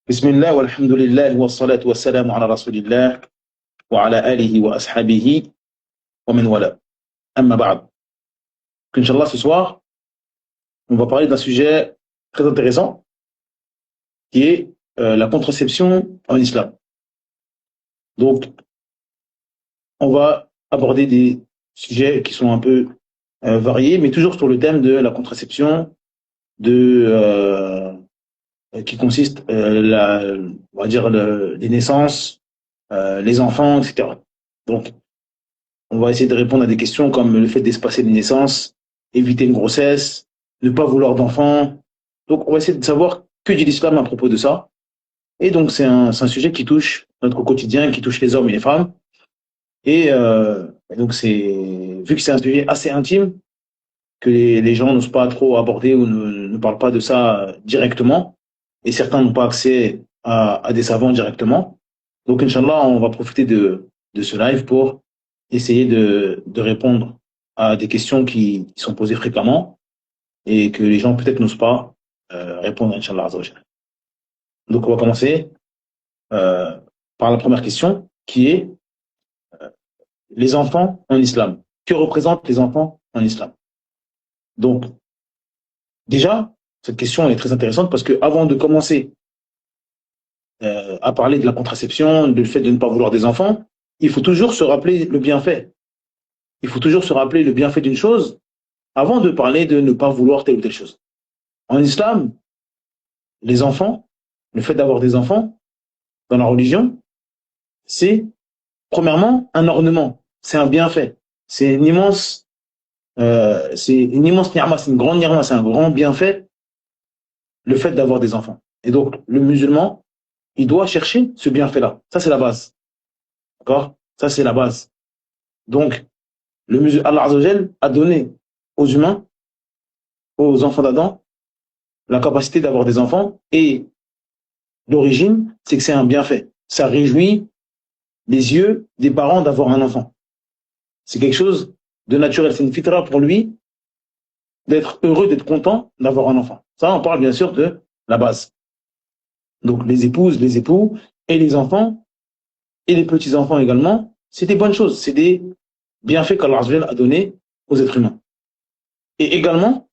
بسم الله والحمد لله والصلاة والسلام على رسول الله وعلى آله وأصحابه ومن والاه. أما بعد. Inch'Allah, ce soir, on va parler d'un sujet très intéressant qui est la contraception en islam. Donc, on va aborder des sujets qui sont un peu variés, mais toujours sur le thème de la contraception, qui consiste, on va dire, les naissances, les enfants, etc. Donc, on va essayer de répondre à des questions comme le fait d'espacer les naissances, éviter une grossesse, ne pas vouloir d'enfants. Donc, on va essayer de savoir que dit l'islam à propos de ça. Et donc, c'est un sujet qui touche notre quotidien, qui touche les hommes et les femmes. Et donc, vu que c'est un sujet assez intime, que les gens n'osent pas trop aborder ou ne parlent pas de ça directement, et certains n'ont pas accès à des savants directement. Donc, Inch'Allah, on va profiter de ce live pour essayer de répondre à des questions qui sont posées fréquemment et que les gens peut-être n'osent pas répondre, Inch'Allah Azza wa Jalla. Donc, on va commencer par la première question qui est les enfants en islam. Que représentent les enfants en islam? Donc, déjà, cette question est très intéressante parce que avant de commencer à parler de la contraception, du fait de ne pas vouloir des enfants, il faut toujours se rappeler le bienfait. Il faut toujours se rappeler le bienfait d'une chose avant de parler de ne pas vouloir telle ou telle chose. En islam, les enfants, le fait d'avoir des enfants dans la religion, c'est premièrement un ornement, c'est un bienfait, c'est une immense ni'ma, c'est une grande ni'ma, c'est un grand bienfait, le fait d'avoir des enfants. Et donc, le musulman, il doit chercher ce bienfait-là. Ça, c'est la base. D'accord? Ça, c'est la base. Donc, Allah Azza wa Jal a donné aux humains, aux enfants d'Adam, la capacité d'avoir des enfants, et l'origine, c'est que c'est un bienfait. Ça réjouit les yeux des parents d'avoir un enfant. C'est quelque chose de naturel. C'est une fitra pour lui d'être heureux, d'être content d'avoir un enfant. Ça, on parle bien sûr de la base. Donc les épouses, les époux et les enfants et les petits-enfants également, c'est des bonnes choses. C'est des bienfaits qu'Allah a donnés aux êtres humains. Et également,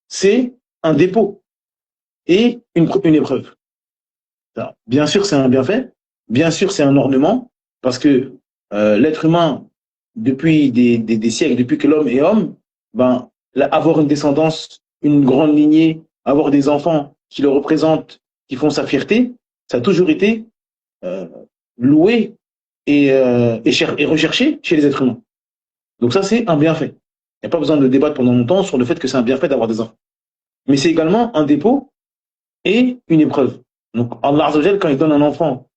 c'est un dépôt et une épreuve. Bien sûr, c'est un bienfait. Bien sûr, c'est un ornement parce que l'être humain, depuis des siècles, depuis que l'homme est homme, ben, avoir une descendance, une grande lignée, avoir des enfants qui le représentent, qui font sa fierté, ça a toujours été euh, loué et recherché chez les êtres humains. Donc ça, c'est un bienfait. Il n'y a pas besoin de débattre pendant longtemps sur le fait que c'est un bienfait d'avoir des enfants. Mais c'est également un dépôt et une épreuve. Donc Allah Azza wa Jal, quand il donne un enfant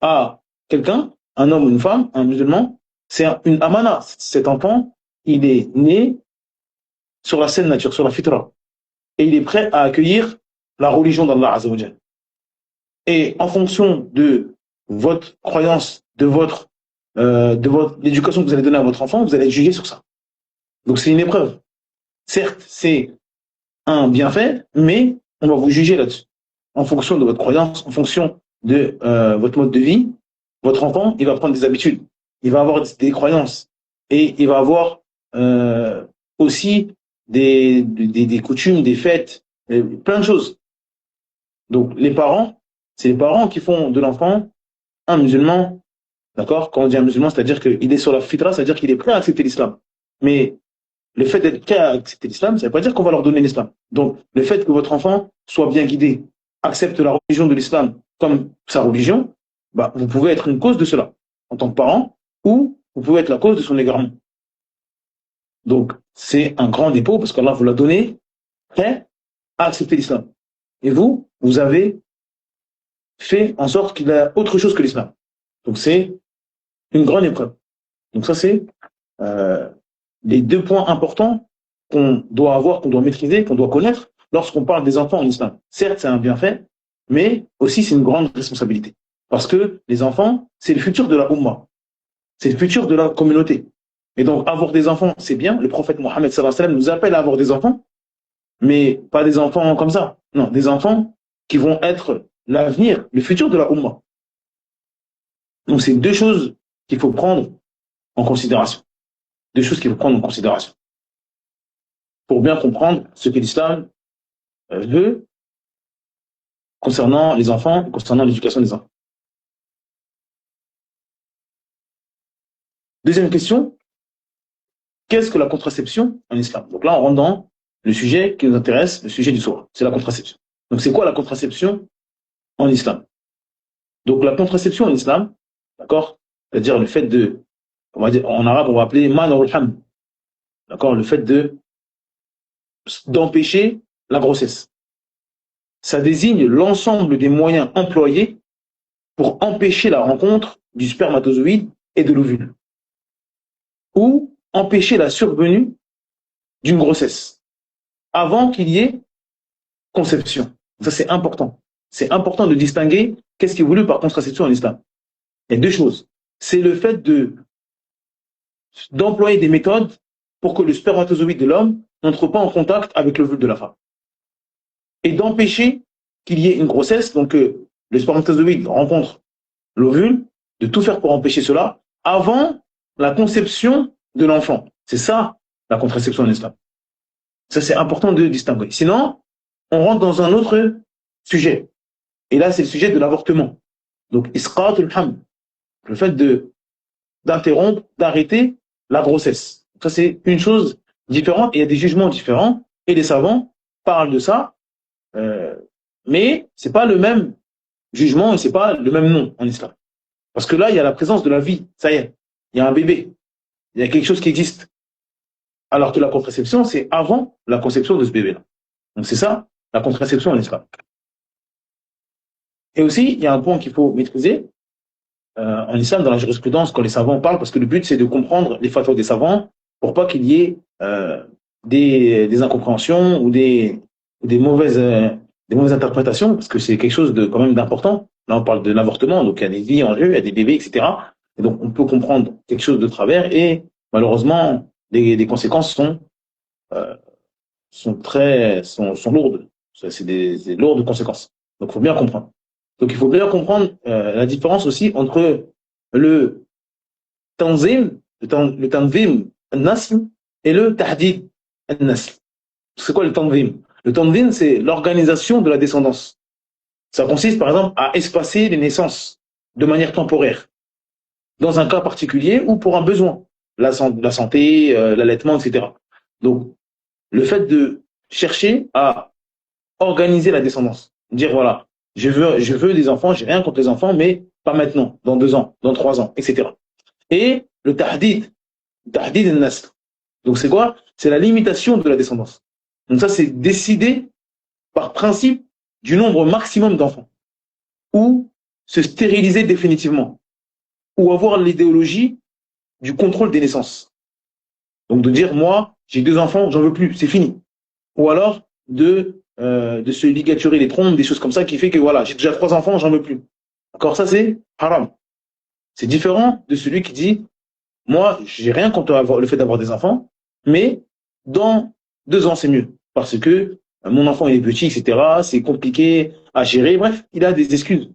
à quelqu'un, un homme ou une femme, un musulman, c'est une amana. Cet enfant, il est né sur la saine nature, sur la fitra. Et il est prêt à accueillir la religion d'Allah Azza wa Jal. Et en fonction de votre croyance, de l'éducation que vous allez donner à votre enfant, vous allez être jugé sur ça. Donc c'est une épreuve. Certes, c'est un bienfait, mais on va vous juger là-dessus. En fonction de votre croyance, en fonction de votre mode de vie, votre enfant, il va prendre des habitudes, il va avoir des croyances et il va avoir aussi des coutumes, des fêtes, plein de choses. Donc les parents, c'est les parents qui font de l'enfant un musulman, d'accord? Quand on dit un musulman, c'est-à-dire qu'il est sur la fitra, c'est-à-dire qu'il est prêt à accepter l'islam. Mais le fait d'être prêt à accepter l'islam, ça ne veut pas dire qu'on va leur donner l'islam. Donc le fait que votre enfant soit bien guidé, accepte la religion de l'islam comme sa religion, bah, vous pouvez être une cause de cela en tant que parent, ou vous pouvez être la cause de son égarement. Donc c'est un grand dépôt parce qu'Allah vous l'a donné prêt à accepter l'islam. Et vous, vous avez fait en sorte qu'il a autre chose que l'islam. Donc c'est une grande épreuve. Donc ça c'est les deux points importants qu'on doit avoir, qu'on doit maîtriser, qu'on doit connaître lorsqu'on parle des enfants en islam. Certes, c'est un bienfait, mais aussi c'est une grande responsabilité. Parce que les enfants, c'est le futur de la Ummah. C'est le futur de la communauté. Et donc, avoir des enfants, c'est bien. Le prophète Mohammed sallallahu alayhi wa sallam nous appelle à avoir des enfants, mais pas des enfants comme ça. Non, des enfants qui vont être l'avenir, le futur de la Ummah. Donc, c'est deux choses qu'il faut prendre en considération. Deux choses qu'il faut prendre en considération pour bien comprendre ce que l'islam veut concernant les enfants, concernant l'éducation des enfants. Deuxième question, qu'est-ce que la contraception en islam? Donc là, on rentre dans le sujet qui nous intéresse, le sujet du soir, c'est la contraception. Donc c'est quoi la contraception en islam? Donc la contraception en islam, d'accord, c'est-à-dire le fait de, on va dire, en arabe, on va appeler man'ul haml, d'accord, le fait d'empêcher la grossesse. Ça désigne l'ensemble des moyens employés pour empêcher la rencontre du spermatozoïde et de l'ovule, ou empêcher la survenue d'une grossesse avant qu'il y ait conception. Ça, c'est important. C'est important de distinguer qu'est-ce qui est voulu par contraception en islam. Il y a deux choses. C'est le fait d'employer des méthodes pour que le spermatozoïde de l'homme n'entre pas en contact avec l'ovule de la femme. Et d'empêcher qu'il y ait une grossesse, donc que le spermatozoïde rencontre l'ovule, de tout faire pour empêcher cela avant la conception de l'enfant. C'est ça, la contraception en islam. Ça, c'est important de distinguer. Sinon, on rentre dans un autre sujet. Et là, c'est le sujet de l'avortement. Donc, isqat al-haml, le fait d'interrompre, d'arrêter la grossesse. Ça, c'est une chose différente et il y a des jugements différents. Et les savants parlent de ça, mais c'est pas le même jugement et c'est pas le même nom en islam. Parce que là, il y a la présence de la vie. Ça y est, il y a un bébé. Il y a quelque chose qui existe. Alors que la contraception, c'est avant la conception de ce bébé-là. Donc c'est ça, la contraception en islam. Et aussi, il y a un point qu'il faut maîtriser en islam, dans la jurisprudence, quand les savants parlent, parce que le but, c'est de comprendre les fatwas des savants pour pas qu'il y ait des incompréhensions ou des mauvaises interprétations, parce que c'est quelque chose de quand même d'important. Là, on parle de l'avortement, donc il y a des vies en jeu, il y a des bébés, etc. Et donc, on peut comprendre quelque chose de travers et malheureusement, les conséquences sont lourdes. C'est des lourdes conséquences. Donc, il faut bien comprendre. Donc, il faut bien comprendre la différence aussi entre le tanzim, le tanzim al-nasl et le tahdid al-nasl. C'est quoi le tanzim? Le tanzim, c'est l'organisation de la descendance. Ça consiste, par exemple, à espacer les naissances de manière temporaire, dans un cas particulier ou pour un besoin, la santé, l'allaitement, etc. Donc, le fait de chercher à organiser la descendance, dire voilà, je veux des enfants, j'ai rien contre les enfants, mais pas maintenant, dans 2 ans, dans 3 ans, etc. Et le tahdid al-nasl. Donc c'est quoi? C'est la limitation de la descendance. Donc ça, c'est décidé par principe du nombre maximum d'enfants, ou se stériliser définitivement, ou avoir l'idéologie du contrôle des naissances. Donc de dire, moi, j'ai 2 enfants, j'en veux plus, c'est fini. Ou alors de se ligaturer les trompes, des choses comme ça qui fait que voilà, j'ai déjà 3 enfants, j'en veux plus. D'accord, ça c'est haram. C'est différent de celui qui dit, moi, j'ai rien contre le fait d'avoir des enfants, mais dans 2 ans c'est mieux, parce que mon enfant il est petit, etc. C'est compliqué à gérer. Bref, il a des excuses.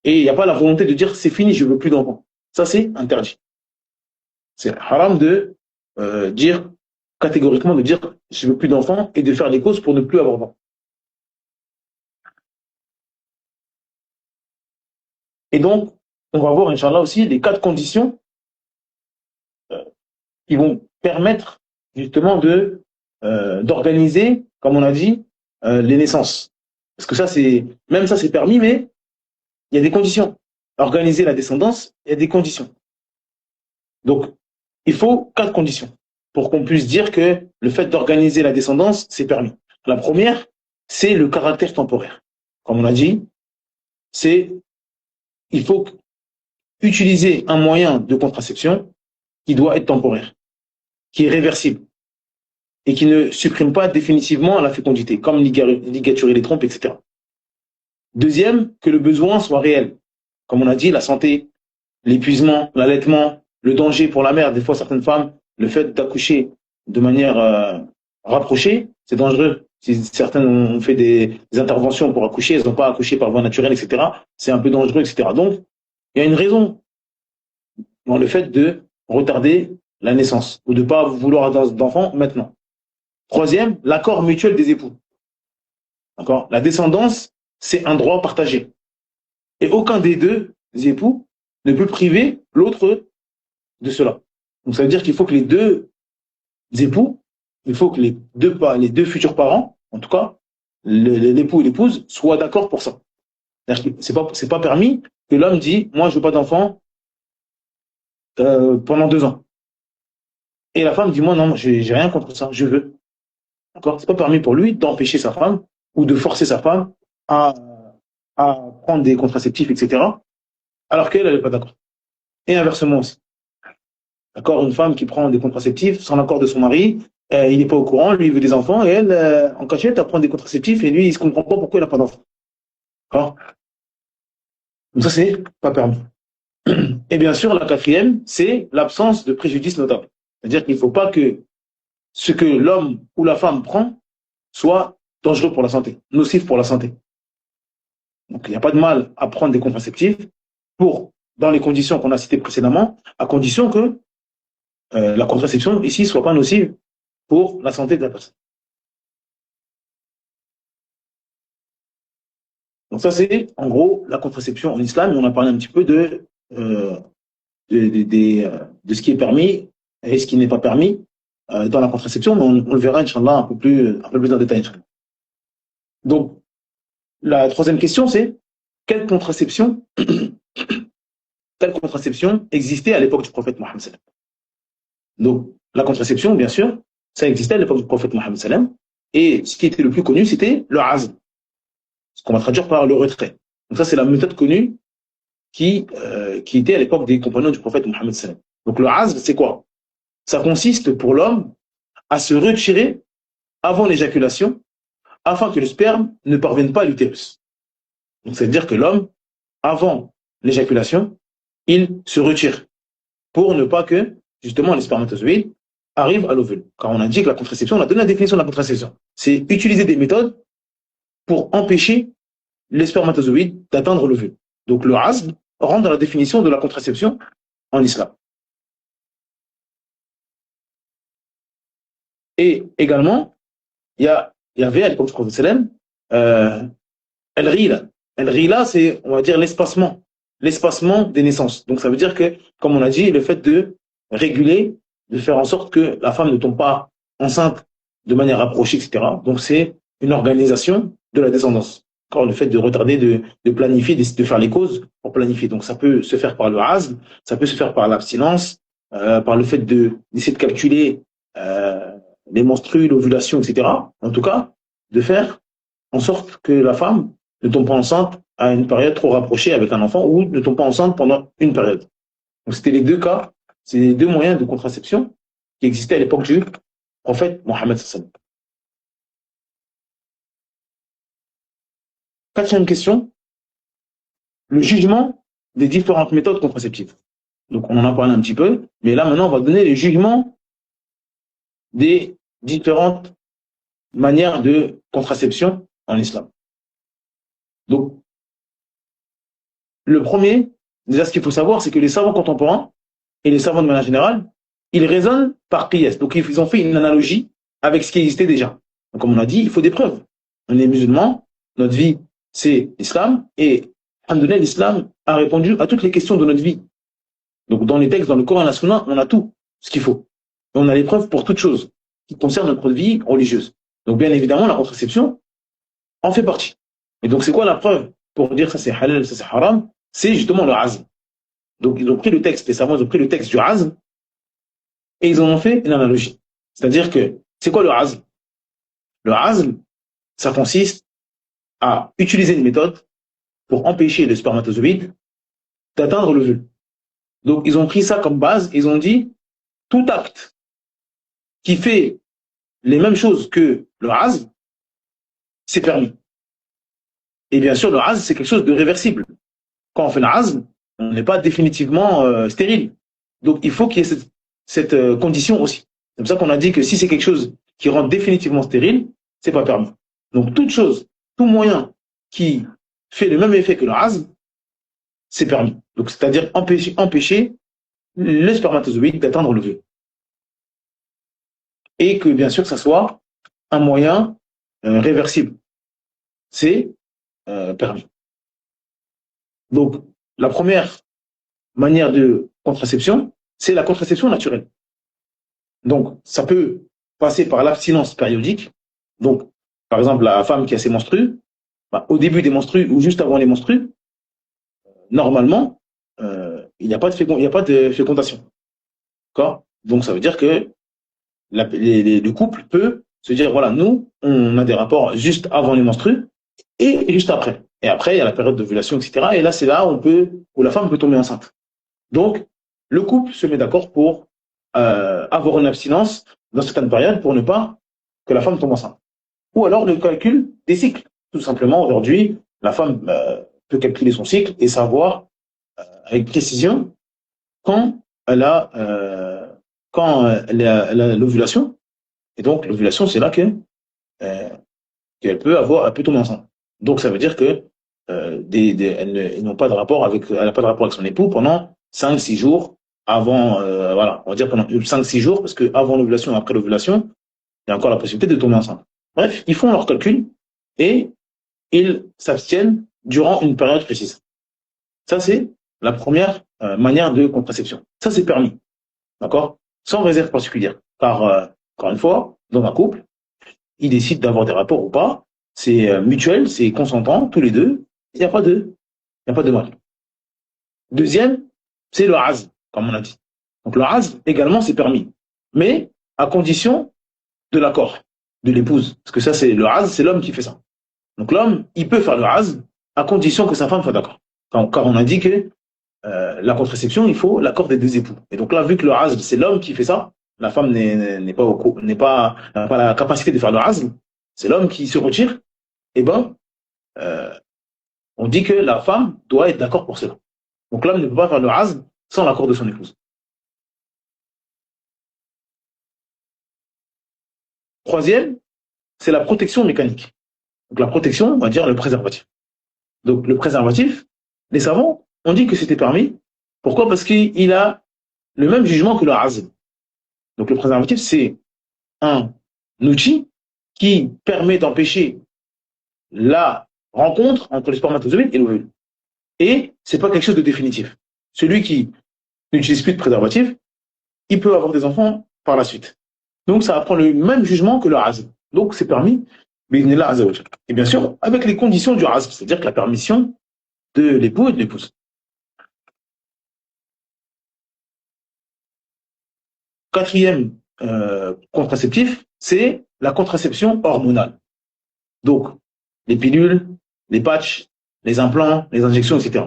Et il n'y a pas la volonté de dire c'est fini, je veux plus d'enfants. Ça c'est interdit. C'est haram de dire catégoriquement de dire je veux plus d'enfants et de faire les causes pour ne plus avoir d'enfants. Et donc, on va voir, Inch'Allah, aussi les 4 conditions qui vont permettre justement d'organiser, comme on a dit, les naissances. Parce que ça, même ça, c'est permis, mais il y a des conditions. Organiser la descendance, il y a des conditions. Donc, il faut 4 conditions pour qu'on puisse dire que le fait d'organiser la descendance, c'est permis. La première, c'est le caractère temporaire. Comme on a dit, il faut utiliser un moyen de contraception qui doit être temporaire, qui est réversible et qui ne supprime pas définitivement la fécondité, comme ligaturer les trompes, etc. Deuxième, que le besoin soit réel. Comme on a dit, la santé, l'épuisement, l'allaitement, le danger pour la mère. Des fois, certaines femmes, le fait d'accoucher de manière rapprochée, c'est dangereux Si certains ont fait des interventions pour accoucher, elles n'ont pas accouché par voie naturelle, etc. C'est un peu dangereux, etc. Donc, il y a une raison dans le fait de retarder la naissance ou de ne pas vouloir d'enfant maintenant. Troisième, l'accord mutuel des époux. D'accord? La descendance, c'est un droit partagé. Et aucun des deux époux ne peut priver l'autre de cela. Donc ça veut dire qu'il faut que les deux époux, il faut que les deux futurs parents, en tout cas, l'époux et l'épouse, soient d'accord pour ça. C'est pas permis que l'homme dit, moi je veux pas d'enfant pendant 2 ans. Et la femme dit, moi non, j'ai rien contre ça, je veux. D'accord? C'est pas permis pour lui d'empêcher sa femme ou de forcer sa femme à, à prendre des contraceptifs, etc. Alors qu'elle n'est pas d'accord. Et inversement aussi. D'accord? Une femme qui prend des contraceptifs sans l'accord de son mari, il n'est pas au courant, lui il veut des enfants, et elle, en cachette, elle prend des contraceptifs et lui il ne se comprend pas pourquoi il n'a pas d'enfants. D'accord? Donc ça, c'est pas permis. Et bien sûr, la quatrième, c'est l'absence de préjudice notable. C'est-à-dire qu'il ne faut pas que ce que l'homme ou la femme prend soit dangereux pour la santé, nocif pour la santé. Donc il n'y a pas de mal à prendre des contraceptifs dans les conditions qu'on a citées précédemment, à condition que la contraception ici soit pas nocive pour la santé de la personne. Donc ça, c'est en gros la contraception en islam. On a parlé un petit peu de ce qui est permis et ce qui n'est pas permis dans la contraception, mais on le verra, Inch'Allah, un peu plus en détail. Donc, la troisième question, c'est quelle contraception existait à l'époque du prophète Mohammed sallam. Donc, la contraception, bien sûr, ça existait à l'époque du prophète Mohammed sallam, et ce qui était le plus connu, c'était le azl, ce qu'on va traduire par le retrait. Donc ça, c'est la méthode connue qui était à l'époque des compagnons du prophète Mohammed sallam. Donc le azl, c'est quoi? Ça consiste pour l'homme à se retirer avant l'éjaculation afin que le sperme ne parvienne pas à l'utérus. Donc c'est-à-dire que l'homme, avant l'éjaculation, il se retire pour ne pas que, justement, les spermatozoïdes arrivent à l'ovule. Car on a dit que la contraception, on a donné la définition de la contraception. C'est utiliser des méthodes pour empêcher les spermatozoïdes d'atteindre l'ovule. Donc le azl rentre dans la définition de la contraception en islam. Et également, il y avait à l'époque du prophète sallam, el-rila. El-rila, c'est, on va dire, l'espacement des naissances. Donc ça veut dire que, comme on a dit, le fait de réguler, de faire en sorte que la femme ne tombe pas enceinte de manière rapprochée, etc. Donc c'est une organisation de la descendance. Quand le fait de retarder, de planifier, de faire les causes pour planifier. Donc ça peut se faire par le azl, ça peut se faire par l'abstinence, par le fait d'essayer de calculer les menstrues, l'ovulation, etc. En tout cas, de faire en sorte que la femme ne tombe pas enceinte à une période trop rapprochée avec un enfant ou ne tombe pas enceinte pendant une période. Donc c'était les deux cas, c'est les deux moyens de contraception qui existaient à l'époque du prophète Mohammed sallallahu. Quatrième question, le jugement des différentes méthodes contraceptives. Donc on en a parlé un petit peu, mais là maintenant on va donner les jugements des différentes manières de contraception en islam. Donc, le premier, déjà ce qu'il faut savoir, c'est que les savants contemporains et les savants de manière générale, ils raisonnent par qiyas. Donc ils ont fait une analogie avec ce qui existait déjà. Donc comme on a dit, il faut des preuves. On est musulmans, notre vie c'est l'islam, et alhamdoulilah, l'islam a répondu à toutes les questions de notre vie. Donc dans les textes, dans le Coran et la Sunna, on a tout ce qu'il faut. Et on a les preuves pour toute chose qui concerne notre vie religieuse. Donc bien évidemment, la contraception en fait partie. Et donc c'est quoi la preuve pour dire ça c'est halal, ça c'est haram? C'est justement le azl. Donc ils ont pris le texte, les savants ils ont pris le texte du azl et ils en ont fait une analogie. C'est-à-dire que c'est quoi le azl? Le azl, ça consiste à utiliser une méthode pour empêcher le spermatozoïde d'atteindre l'ovule. Donc ils ont pris ça comme base, ils ont dit tout acte qui fait les mêmes choses que le azl, c'est permis. Et bien sûr, le azl, c'est quelque chose de réversible. Quand on fait le azl, on n'est pas définitivement stérile. Donc il faut qu'il y ait cette condition aussi. C'est pour ça qu'on a dit que si c'est quelque chose qui rend définitivement stérile, c'est pas permis. Donc, toute chose, tout moyen qui fait le même effet que le azl, c'est permis. Donc, c'est-à-dire empêcher le spermatozoïde d'atteindre l'ovule. Et que, bien sûr, que ça soit un moyen réversible. C'est permis. Donc, la première manière de contraception, c'est la contraception naturelle. Donc, ça peut passer par l'abstinence périodique. Donc, par exemple, la femme qui a ses menstrues, bah, au début des menstrues ou juste avant les menstrues, normalement, il n'y a pas de fécondation. D'accord? Donc, ça veut dire que le couple peut se dire, voilà, nous, on a des rapports juste avant les menstrues et juste après. Et après, il y a la période d'ovulation, etc. Et là, c'est là où la femme peut tomber enceinte. Donc, le couple se met d'accord pour avoir une abstinence dans certaines périodes pour ne pas que la femme tombe enceinte. Ou alors le calcul des cycles. Tout simplement, aujourd'hui, la femme peut calculer son cycle et savoir avec précision quand elle a l'ovulation. Et donc, l'ovulation, c'est là qu'elle peut tomber enceinte. Donc, ça veut dire que elles n'ont pas de rapport elle n'a pas de rapport avec son époux pendant 5-6 jours avant, voilà, on va dire pendant 5-6 jours, parce que avant l'ovulation et après l'ovulation, il y a encore la possibilité de tomber enceinte. Bref, ils font leur calcul et ils s'abstiennent durant une période précise. Ça, c'est la première manière de contraception. Ça, c'est permis. D'accord? Sans réserve particulière. Car, encore une fois, dans un couple, ils décident d'avoir des rapports ou pas. C'est mutuel, c'est consentant, tous les deux. Il n'y a pas de mal. Deuxième, c'est le azl, comme on a dit. Donc le azl, également, c'est permis. Mais à condition de l'accord de l'épouse. Parce que ça, c'est le azl, c'est l'homme qui fait ça. Donc l'homme, il peut faire le azl à condition que sa femme soit d'accord. Car on a dit que la contraception, il faut l'accord des deux époux. Et donc là, vu que le azl, c'est l'homme qui fait ça, la femme n'a pas la capacité de faire le azl, c'est l'homme qui se retire, et ben, euh, on dit que la femme doit être d'accord pour cela. Donc l'homme ne peut pas faire le azl sans l'accord de son épouse. Troisième, c'est la protection mécanique. Donc la protection, on va dire le préservatif. Donc le préservatif, les savants ont dit que c'était permis. Pourquoi? Parce qu'il a le même jugement que le azl. Donc le préservatif, c'est un outil qui permet d'empêcher la rencontre entre le spermatozoïde et l'ovule. Et c'est pas quelque chose de définitif. Celui qui n'utilise plus de préservatif, il peut avoir des enfants par la suite. Donc ça apprend le même jugement que le azl. Donc c'est permis, mais il est là. Et bien sûr, avec les conditions du azl, c'est-à-dire que la permission de l'époux et de l'épouse. Quatrième contraceptif, c'est la contraception hormonale. Donc, les pilules, les patchs, les implants, les injections, etc.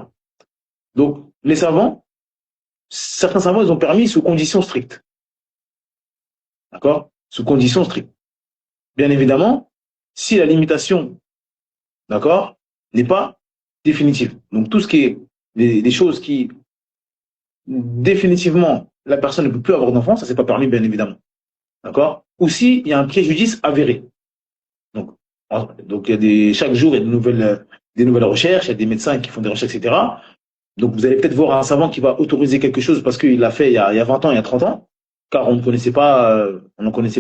Donc, certains savants, ils ont permis sous conditions strictes. D'accord? Sous conditions strictes. Bien évidemment, si la limitation, d'accord, n'est pas définitive. Donc, tout ce qui est des choses qui, définitivement, la personne ne peut plus avoir d'enfant, ça, c'est pas permis, bien évidemment. D'accord? Ou si il y a un préjudice avéré. Donc chaque jour, il y a des nouvelles recherches, il y a des médecins qui font des recherches, etc. Donc, vous allez peut-être voir un savant qui va autoriser quelque chose parce qu'il l'a fait il y a 20 ans, il y a 30 ans, car on ne connaissait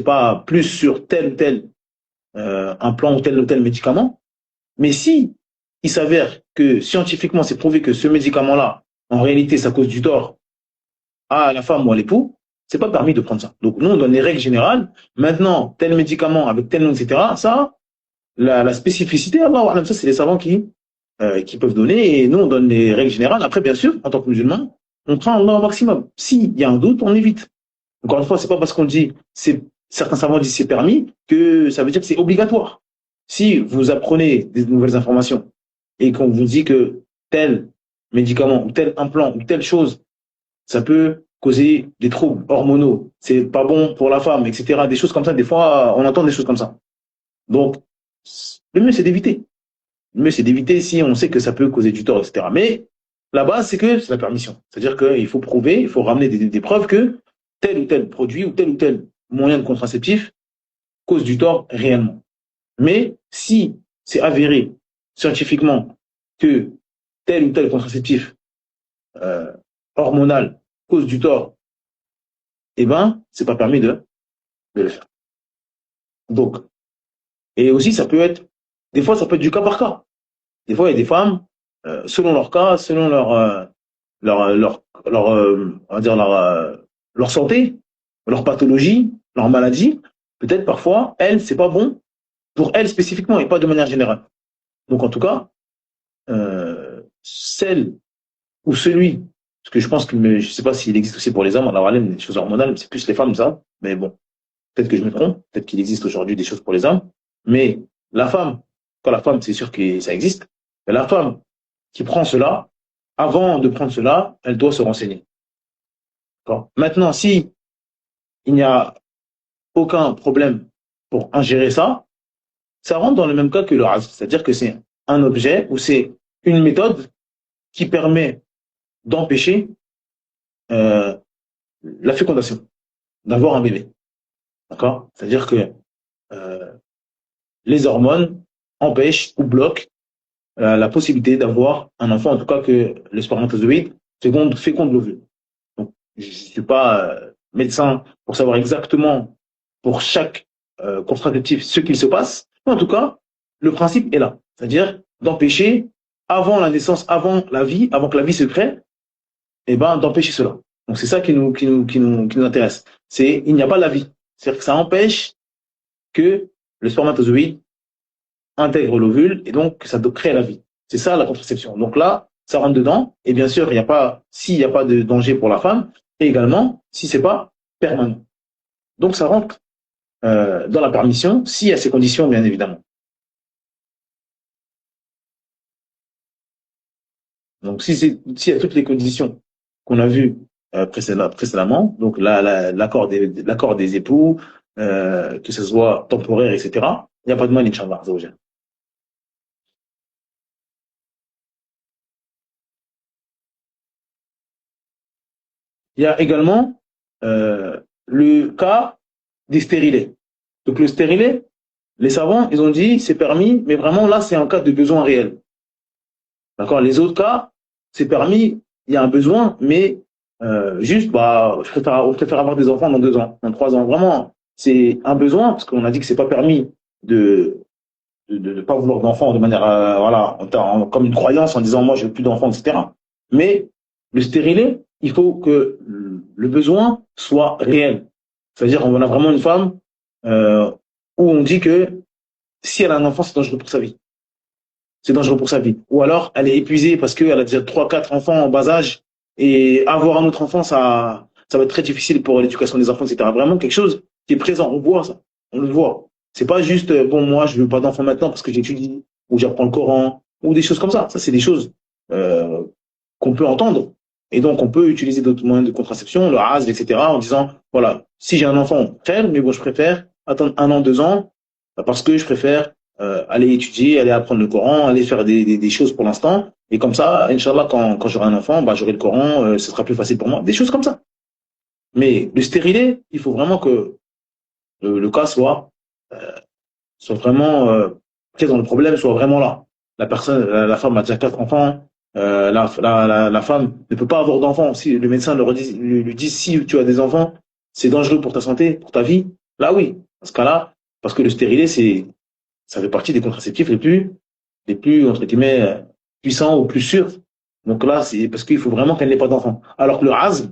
pas plus sur tel ou tel implant ou tel médicament. Mais si il s'avère que scientifiquement, c'est prouvé que ce médicament-là, en réalité, ça cause du tort à la femme ou à l'époux, c'est pas permis de prendre ça. Donc, nous, on donne les règles générales. Maintenant, tel médicament avec tel nom, etc., ça, la spécificité, Allah, ça, c'est les savants qui peuvent donner, et nous, on donne les règles générales. Après, bien sûr, en tant que musulman, on prend Allah au maximum. S'il y a un doute, on évite. Encore une fois, c'est pas parce qu'on dit, certains savants disent c'est permis, que ça veut dire que c'est obligatoire. Si vous apprenez des nouvelles informations et qu'on vous dit que tel médicament, ou tel implant, ou telle chose, ça peut causer des troubles hormonaux, c'est pas bon pour la femme, etc., des choses comme ça, des fois, on entend des choses comme ça. Donc, le mieux, c'est d'éviter. Le mieux, c'est d'éviter si on sait que ça peut causer du tort, etc. Mais la base, c'est que c'est la permission. C'est-à-dire qu'il faut prouver, il faut ramener des preuves que tel ou tel produit ou tel moyen de contraceptif cause du tort réellement. Mais si c'est avéré scientifiquement que tel ou tel contraceptif euh, hormonal cause du tort, eh ben, c'est pas permis de le faire. Donc, et aussi, ça peut être, des fois, ça peut être du cas par cas. Des fois, il y a des femmes, selon leur cas, selon on va dire leur santé, leur pathologie, leur maladie, peut-être parfois, elles, c'est pas bon pour elles spécifiquement et pas de manière générale. Donc, en tout cas, celle ou celui, parce que je pense que, mais je sais pas s'il existe aussi pour les hommes, on a des choses hormonales, c'est plus les femmes, ça, mais bon, peut-être que je me trompe, peut-être qu'il existe aujourd'hui des choses pour les hommes, mais la femme, quand la femme, c'est sûr que ça existe, mais la femme qui prend cela, avant de prendre cela, elle doit se renseigner. Maintenant, si il n'y a aucun problème pour ingérer ça, ça rentre dans le même cas que le raz, c'est-à-dire que c'est un objet ou c'est une méthode qui permet d'empêcher euh, la fécondation, d'avoir un bébé. D'accord. C'est-à-dire que euh, les hormones empêchent ou bloquent la possibilité d'avoir un enfant, en tout cas que le spermatozoïde féconde l'ovule. Donc, je ne suis pas médecin pour savoir exactement pour chaque contraceptif ce qu'il se passe, mais en tout cas, le principe est là. C'est-à-dire d'empêcher, avant la naissance, avant la vie, avant que la vie se crée, eh ben, d'empêcher cela. Donc, c'est ça qui nous intéresse. C'est, il n'y a pas la vie. C'est-à-dire que ça empêche que le spermatozoïde intègre l'ovule et donc ça doit créer la vie. C'est ça la contraception. Donc là, ça rentre dedans. Et bien sûr, il n'y a pas, s'il n'y a pas de danger pour la femme, et également si c'est pas permanent. Donc ça rentre dans la permission, s'il y a ces conditions, bien évidemment. Donc s'il y a toutes les conditions qu'on a vues précédemment, donc l'accord des époux, que ce soit temporaire, etc., il n'y a pas de mal, Inch'Allah. Il y a également le cas des stérilés. Donc le stérilet, les savants, ils ont dit c'est permis, mais vraiment là, c'est en cas de besoin réel. D'accord. Les autres cas, c'est permis, il y a un besoin, mais juste, bah, on préfère avoir des enfants dans 2 ans, dans 3 ans. Vraiment, c'est un besoin, parce qu'on a dit que c'est pas permis de de pas vouloir d'enfants de manière, voilà, comme une croyance en disant moi je veux plus d'enfants, etc. Mais le stérilet, il faut que le besoin soit réel. C'est-à-dire on a vraiment une femme où on dit que si elle a un enfant, c'est dangereux pour sa vie. C'est dangereux pour sa vie. Ou alors elle est épuisée parce qu'elle a déjà 3, 4 enfants en bas âge et avoir un autre enfant, ça va être très difficile pour l'éducation des enfants, etc. Vraiment quelque chose qui est présent. On voit ça. On le voit. C'est pas juste, bon, moi, je veux pas d'enfant maintenant parce que j'étudie ou j'apprends le Coran ou des choses comme ça. Ça, c'est des choses euh, qu'on peut entendre. Et donc, on peut utiliser d'autres moyens de contraception, le ASL, etc., en disant, voilà, si j'ai un enfant, frère, mais bon, je préfère attendre 1 an, 2 ans, parce que je préfère aller étudier, aller apprendre le Coran, aller faire des choses pour l'instant. Et comme ça, Inch'Allah, quand j'aurai un enfant, bah, j'aurai le Coran, ce sera plus facile pour moi. Des choses comme ça. Mais le stérilet, il faut vraiment que le cas euh, soit vraiment, dans le problème soit vraiment là. La personne, la femme a déjà 4 enfants, la femme ne peut pas avoir d'enfants. Si le médecin lui dit si tu as des enfants, c'est dangereux pour ta santé, pour ta vie. Là, oui. Dans ce cas-là, parce que le stérilet, ça fait partie des contraceptifs les plus entre guillemets, puissants ou plus sûrs. Donc là, c'est parce qu'il faut vraiment qu'elle n'ait pas d'enfants. Alors que le Raz,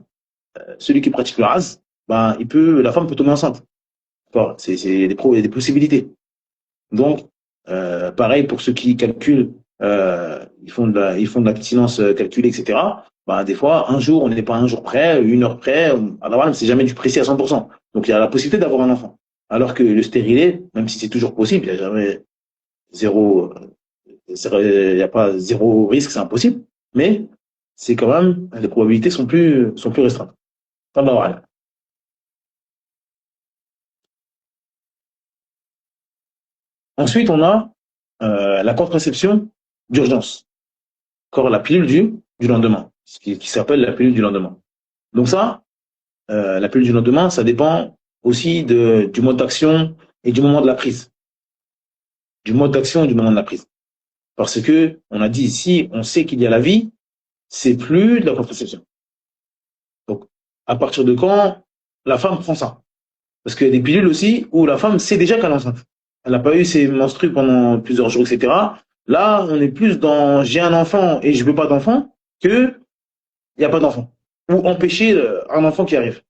celui qui pratique le Raz, ben, la femme peut tomber enceinte. C'est des possibilités. Donc, pareil pour ceux qui calculent, ils font de l'abstinence calculée, etc. Ben, des fois, un jour, on n'est pas un jour près, 1 heure près. Alors, c'est jamais du précis à 100%. Donc, il y a la possibilité d'avoir un enfant. Alors que le stérilet, même si c'est toujours possible, il n'y a jamais zéro, il n'y a pas zéro risque, c'est impossible. Mais c'est quand même, les probabilités sont plus restreintes. Voilà. Ensuite, on a la contraception d'urgence. Encore la pilule du lendemain, qui s'appelle la pilule du lendemain. Donc ça, la pilule du lendemain, ça dépend aussi du mode d'action et du moment de la prise. du mode d'action du moment de la prise. Parce que, on a dit, si on sait qu'il y a la vie, c'est plus de la contraception. Donc, à partir de quand la femme prend ça? Parce qu'il y a des pilules aussi où la femme sait déjà qu'elle est enceinte. Elle n'a pas eu ses menstrues pendant plusieurs jours, etc. Là, on est plus dans j'ai un enfant et je veux pas d'enfant que il n'y a pas d'enfant. Ou empêcher un enfant qui arrive.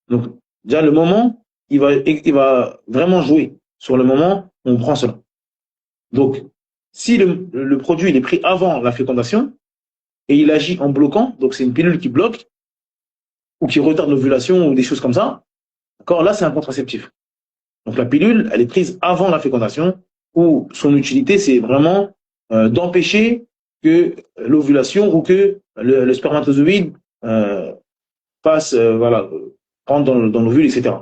Donc, déjà, le moment, il va vraiment jouer sur le moment où on prend cela. Donc, si le produit il est pris avant la fécondation et il agit en bloquant, donc c'est une pilule qui bloque ou qui retarde l'ovulation ou des choses comme ça, d'accord, là, c'est un contraceptif. Donc, la pilule, elle est prise avant la fécondation où son utilité, c'est vraiment d'empêcher que l'ovulation ou que le spermatozoïde passe, voilà, rentre dans l'ovule, etc.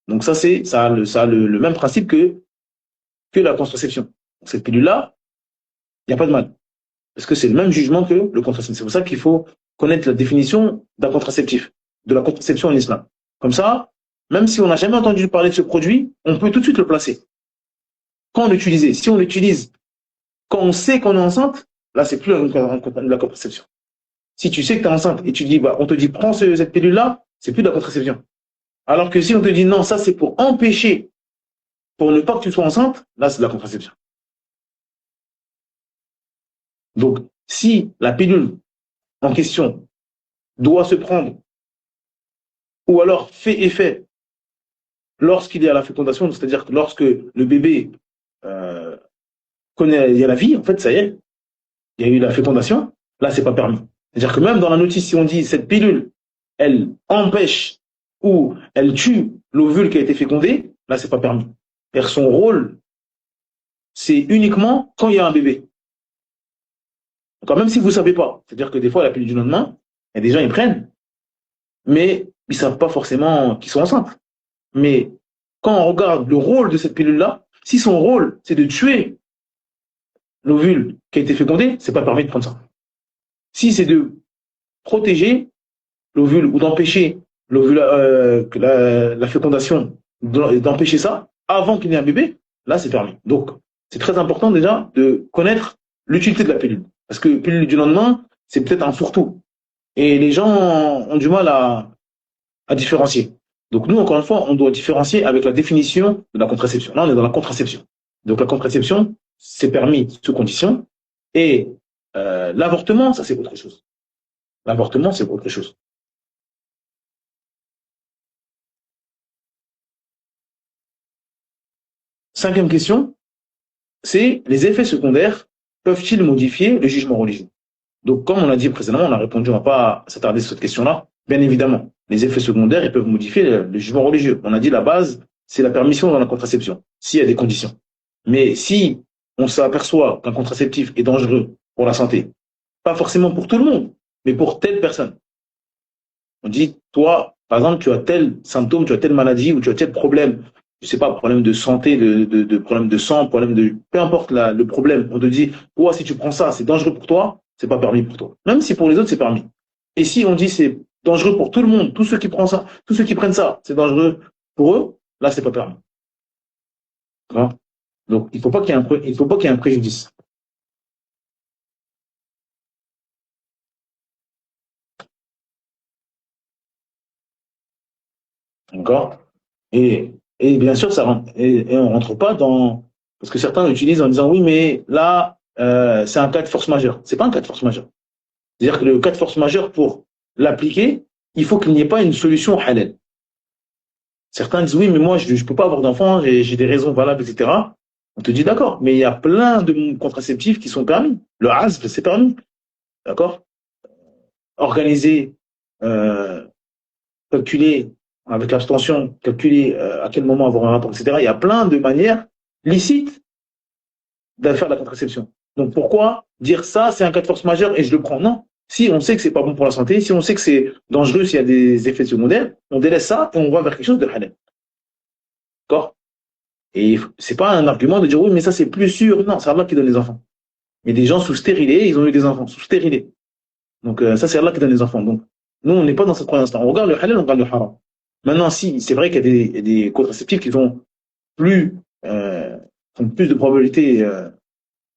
Donc ça a le même principe que la contraception. Donc, cette pilule-là, il n'y a pas de mal. Parce que c'est le même jugement que le contraceptif. C'est pour ça qu'il faut connaître la définition d'un contraceptif, de la contraception en islam. Comme ça, même si on n'a jamais entendu parler de ce produit, on peut tout de suite le placer. Quand on l'utilise, si on l'utilise quand on sait qu'on est enceinte, là, c'est plus la contraception. Si tu sais que tu es enceinte et tu dis, bah, on te dit, prends cette pilule-là, c'est plus de la contraception. Alors que si on te dit, non, ça, c'est pour empêcher, pour ne pas que tu sois enceinte, là, c'est de la contraception. Donc, si la pilule en question doit se prendre, ou alors fait effet lorsqu'il y a la fécondation, c'est-à-dire que lorsque le bébé connaît, il y a la vie, en fait, ça y est, il y a eu la fécondation, là, c'est pas permis. C'est-à-dire que même dans la notice, si on dit cette pilule, elle empêche ou elle tue l'ovule qui a été fécondé, là, c'est pas permis. Et son rôle, c'est uniquement quand il y a un bébé. Donc, même si vous ne savez pas, c'est-à-dire que des fois, la pilule du lendemain, il y a des gens, ils prennent, mais ils ne savent pas forcément qu'ils sont enceintes. Mais quand on regarde le rôle de cette pilule-là, si son rôle, c'est de tuer l'ovule qui a été fécondé, c'est pas permis de prendre ça. Si c'est de protéger l'ovule ou d'empêcher la fécondation, d'empêcher ça avant qu'il n'y ait un bébé, là, c'est permis. Donc, c'est très important déjà de connaître l'utilité de la pilule. Parce que pilule du lendemain, c'est peut-être un fourre-tout. Et les gens ont du mal à différencier. Donc, nous, encore une fois, on doit différencier avec la définition de la contraception. Là, on est dans la contraception. Donc, la contraception, c'est permis sous condition. Et l'avortement, ça, c'est autre chose. L'avortement, c'est autre chose. Cinquième question, c'est les effets secondaires peuvent-ils modifier le jugement religieux? Donc, comme on l'a dit précédemment, on a répondu, on ne va pas s'attarder sur cette question-là. Bien évidemment, les effets secondaires, ils peuvent modifier le jugement religieux. On a dit la base, c'est la permission dans la contraception, s'il y a des conditions. Mais si on s'aperçoit qu'un contraceptif est dangereux pour la santé, pas forcément pour tout le monde, mais pour telle personne. On dit, toi, par exemple, tu as tel symptôme, tu as telle maladie ou tu as tel problème, je sais pas, problème de santé, de problème de sang, problème de, peu importe le problème. On te dit, toi, si tu prends ça, c'est dangereux pour toi, c'est pas permis pour toi. Même si pour les autres, c'est permis. Et si on dit c'est dangereux pour tout le monde, tous ceux qui prennent ça, tous ceux qui prennent ça, c'est dangereux pour eux, là, c'est pas permis. D'accord? Donc, il faut pas qu'il y ait un préjudice. D'accord? Et bien sûr, et on rentre pas dans, parce que certains l'utilisent en disant oui, mais là, c'est un cas de force majeure. C'est pas un cas de force majeure. C'est-à-dire que le cas de force majeure, pour l'appliquer, il faut qu'il n'y ait pas une solution halal. Certains disent oui, mais moi, je peux pas avoir d'enfant, j'ai des raisons valables, etc. On te dit d'accord, mais il y a plein de contraceptifs qui sont permis. Le ASV, c'est permis. D'accord? Organiser, euh, calculer avec l'abstention, calculer à quel moment avoir un rapport, etc. Il y a plein de manières licites de faire la contraception. Donc pourquoi dire ça, c'est un cas de force majeure et je le prends? Non. Si on sait que c'est pas bon pour la santé, si on sait que c'est dangereux, s'il y a des effets secondaires, on délaisse ça et on va vers quelque chose de halal. D'accord? Et c'est pas un argument de dire oui, mais ça c'est plus sûr. Non, c'est Allah qui donne les enfants. Mais des gens sous stérilés, ils ont eu des enfants sous stérilés. Donc ça c'est Allah qui donne les enfants. Donc nous on n'est pas dans cette croyance-là. On regarde le halal, on regarde le haram. Maintenant, si c'est vrai qu'il y a des contraceptifs qui sont plus ont plus de probabilité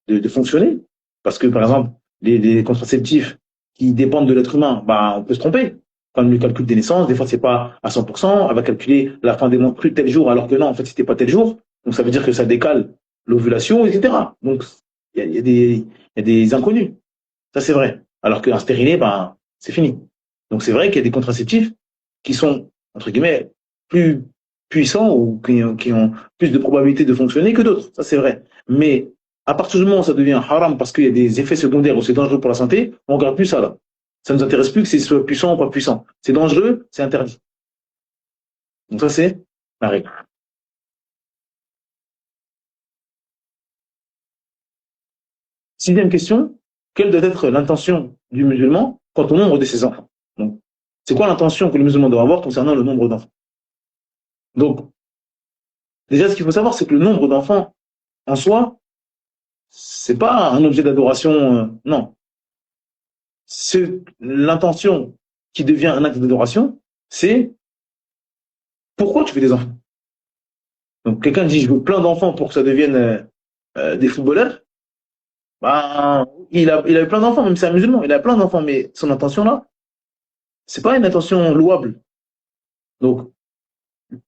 de fonctionner. Parce que, par exemple, les contraceptifs qui dépendent de l'être humain, bah, on peut se tromper. Comme le calcul des naissances, des fois, c'est pas à 100%. Elle va calculer la fin des mois plus tel jour, alors que non, en fait, c'était pas tel jour. Donc, ça veut dire que ça décale l'ovulation, etc. Donc, il y a des inconnus. Ça, c'est vrai. Alors qu'un stérilet, ben, c'est fini. Donc, c'est vrai qu'il y a des contraceptifs qui sont, entre guillemets, plus puissants ou qui ont plus de probabilité de fonctionner que d'autres. Ça, c'est vrai. Mais à partir du moment où ça devient haram parce qu'il y a des effets secondaires ou c'est dangereux pour la santé, on ne regarde plus ça là. Ça ne nous intéresse plus que c'est soit puissant ou pas puissant. C'est dangereux, c'est interdit. Donc, ça, c'est la règle. Sixième question, quelle doit être l'intention du musulman quant au nombre de ses enfants? Donc, c'est quoi l'intention que le musulman doit avoir concernant le nombre d'enfants? Donc, déjà, ce qu'il faut savoir, c'est que le nombre d'enfants en soi, c'est pas un objet d'adoration, non. C'est l'intention qui devient un acte d'adoration, c'est pourquoi tu veux des enfants. Donc, quelqu'un dit, je veux plein d'enfants pour que ça devienne des footballeurs. Ben, il a eu plein d'enfants, même si c'est un musulman, il a plein d'enfants, mais son intention là, c'est pas une intention louable. Donc,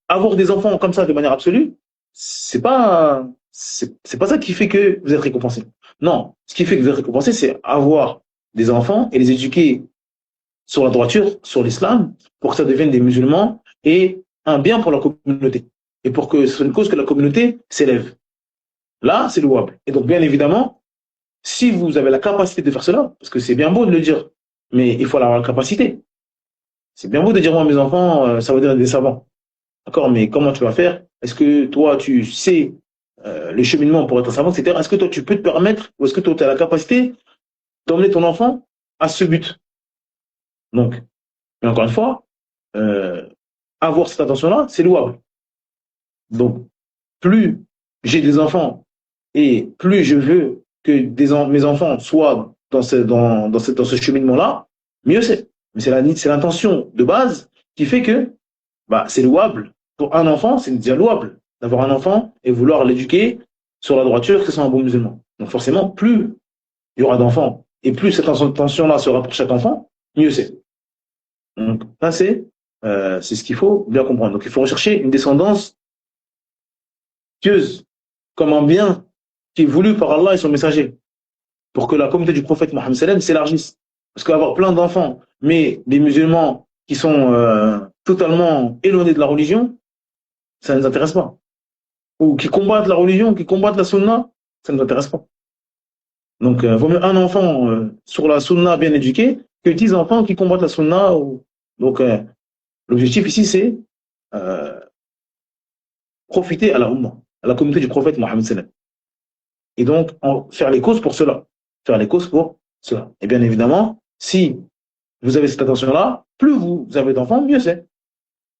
avoir des enfants comme ça de manière absolue, c'est pas ça qui fait que vous êtes récompensé. Non, ce qui fait que vous êtes récompensé, c'est avoir des enfants et les éduquer sur la droiture, sur l'islam, pour que ça devienne des musulmans et un bien pour la communauté. Et pour que ce soit une cause que la communauté s'élève. Là, c'est louable. Et donc, bien évidemment, si vous avez la capacité de faire cela, parce que c'est bien beau de le dire, mais il faut avoir la capacité. C'est bien beau de dire, moi, mes enfants, ça va devenir des savants. D'accord, mais comment tu vas faire? Est-ce que toi, tu sais le cheminement pour être un savant, etc. Est-ce que toi, tu peux te permettre, ou est-ce que toi, tu as la capacité d'emmener ton enfant à ce but? Donc, mais encore une fois, euh, avoir cette attention-là, c'est louable. Donc, plus j'ai des enfants et plus je veux que mes enfants soient dans ce cheminement-là, mieux c'est. Mais c'est l'intention de base qui fait que bah, c'est louable. Pour un enfant, c'est déjà louable d'avoir un enfant et vouloir l'éduquer sur la droiture, que ce soit un bon musulman. Donc forcément, plus il y aura d'enfants et plus cette intention-là sera pour chaque enfant, mieux c'est. Donc ça, c'est ce qu'il faut bien comprendre. Donc il faut rechercher une descendance pieuse, comme un bien qui est voulu par Allah et son messager, pour que la communauté du prophète Mohammed sallam s'élargisse. Parce qu'avoir plein d'enfants, mais des musulmans qui sont totalement éloignés de la religion, ça ne nous intéresse pas. Ou qui combattent la religion, qui combattent la sunna, ça ne nous intéresse pas. Donc, vaut mieux un enfant sur la sunna bien éduqué que 10 enfants qui combattent la sunna. Donc, l'objectif ici, c'est euh, profiter à la Ummah, à la communauté du prophète Mohammed sallam. Et donc, faire les causes pour cela. Faire les causes pour cela. Et bien évidemment, si vous avez cette attention-là, plus vous avez d'enfants, mieux c'est.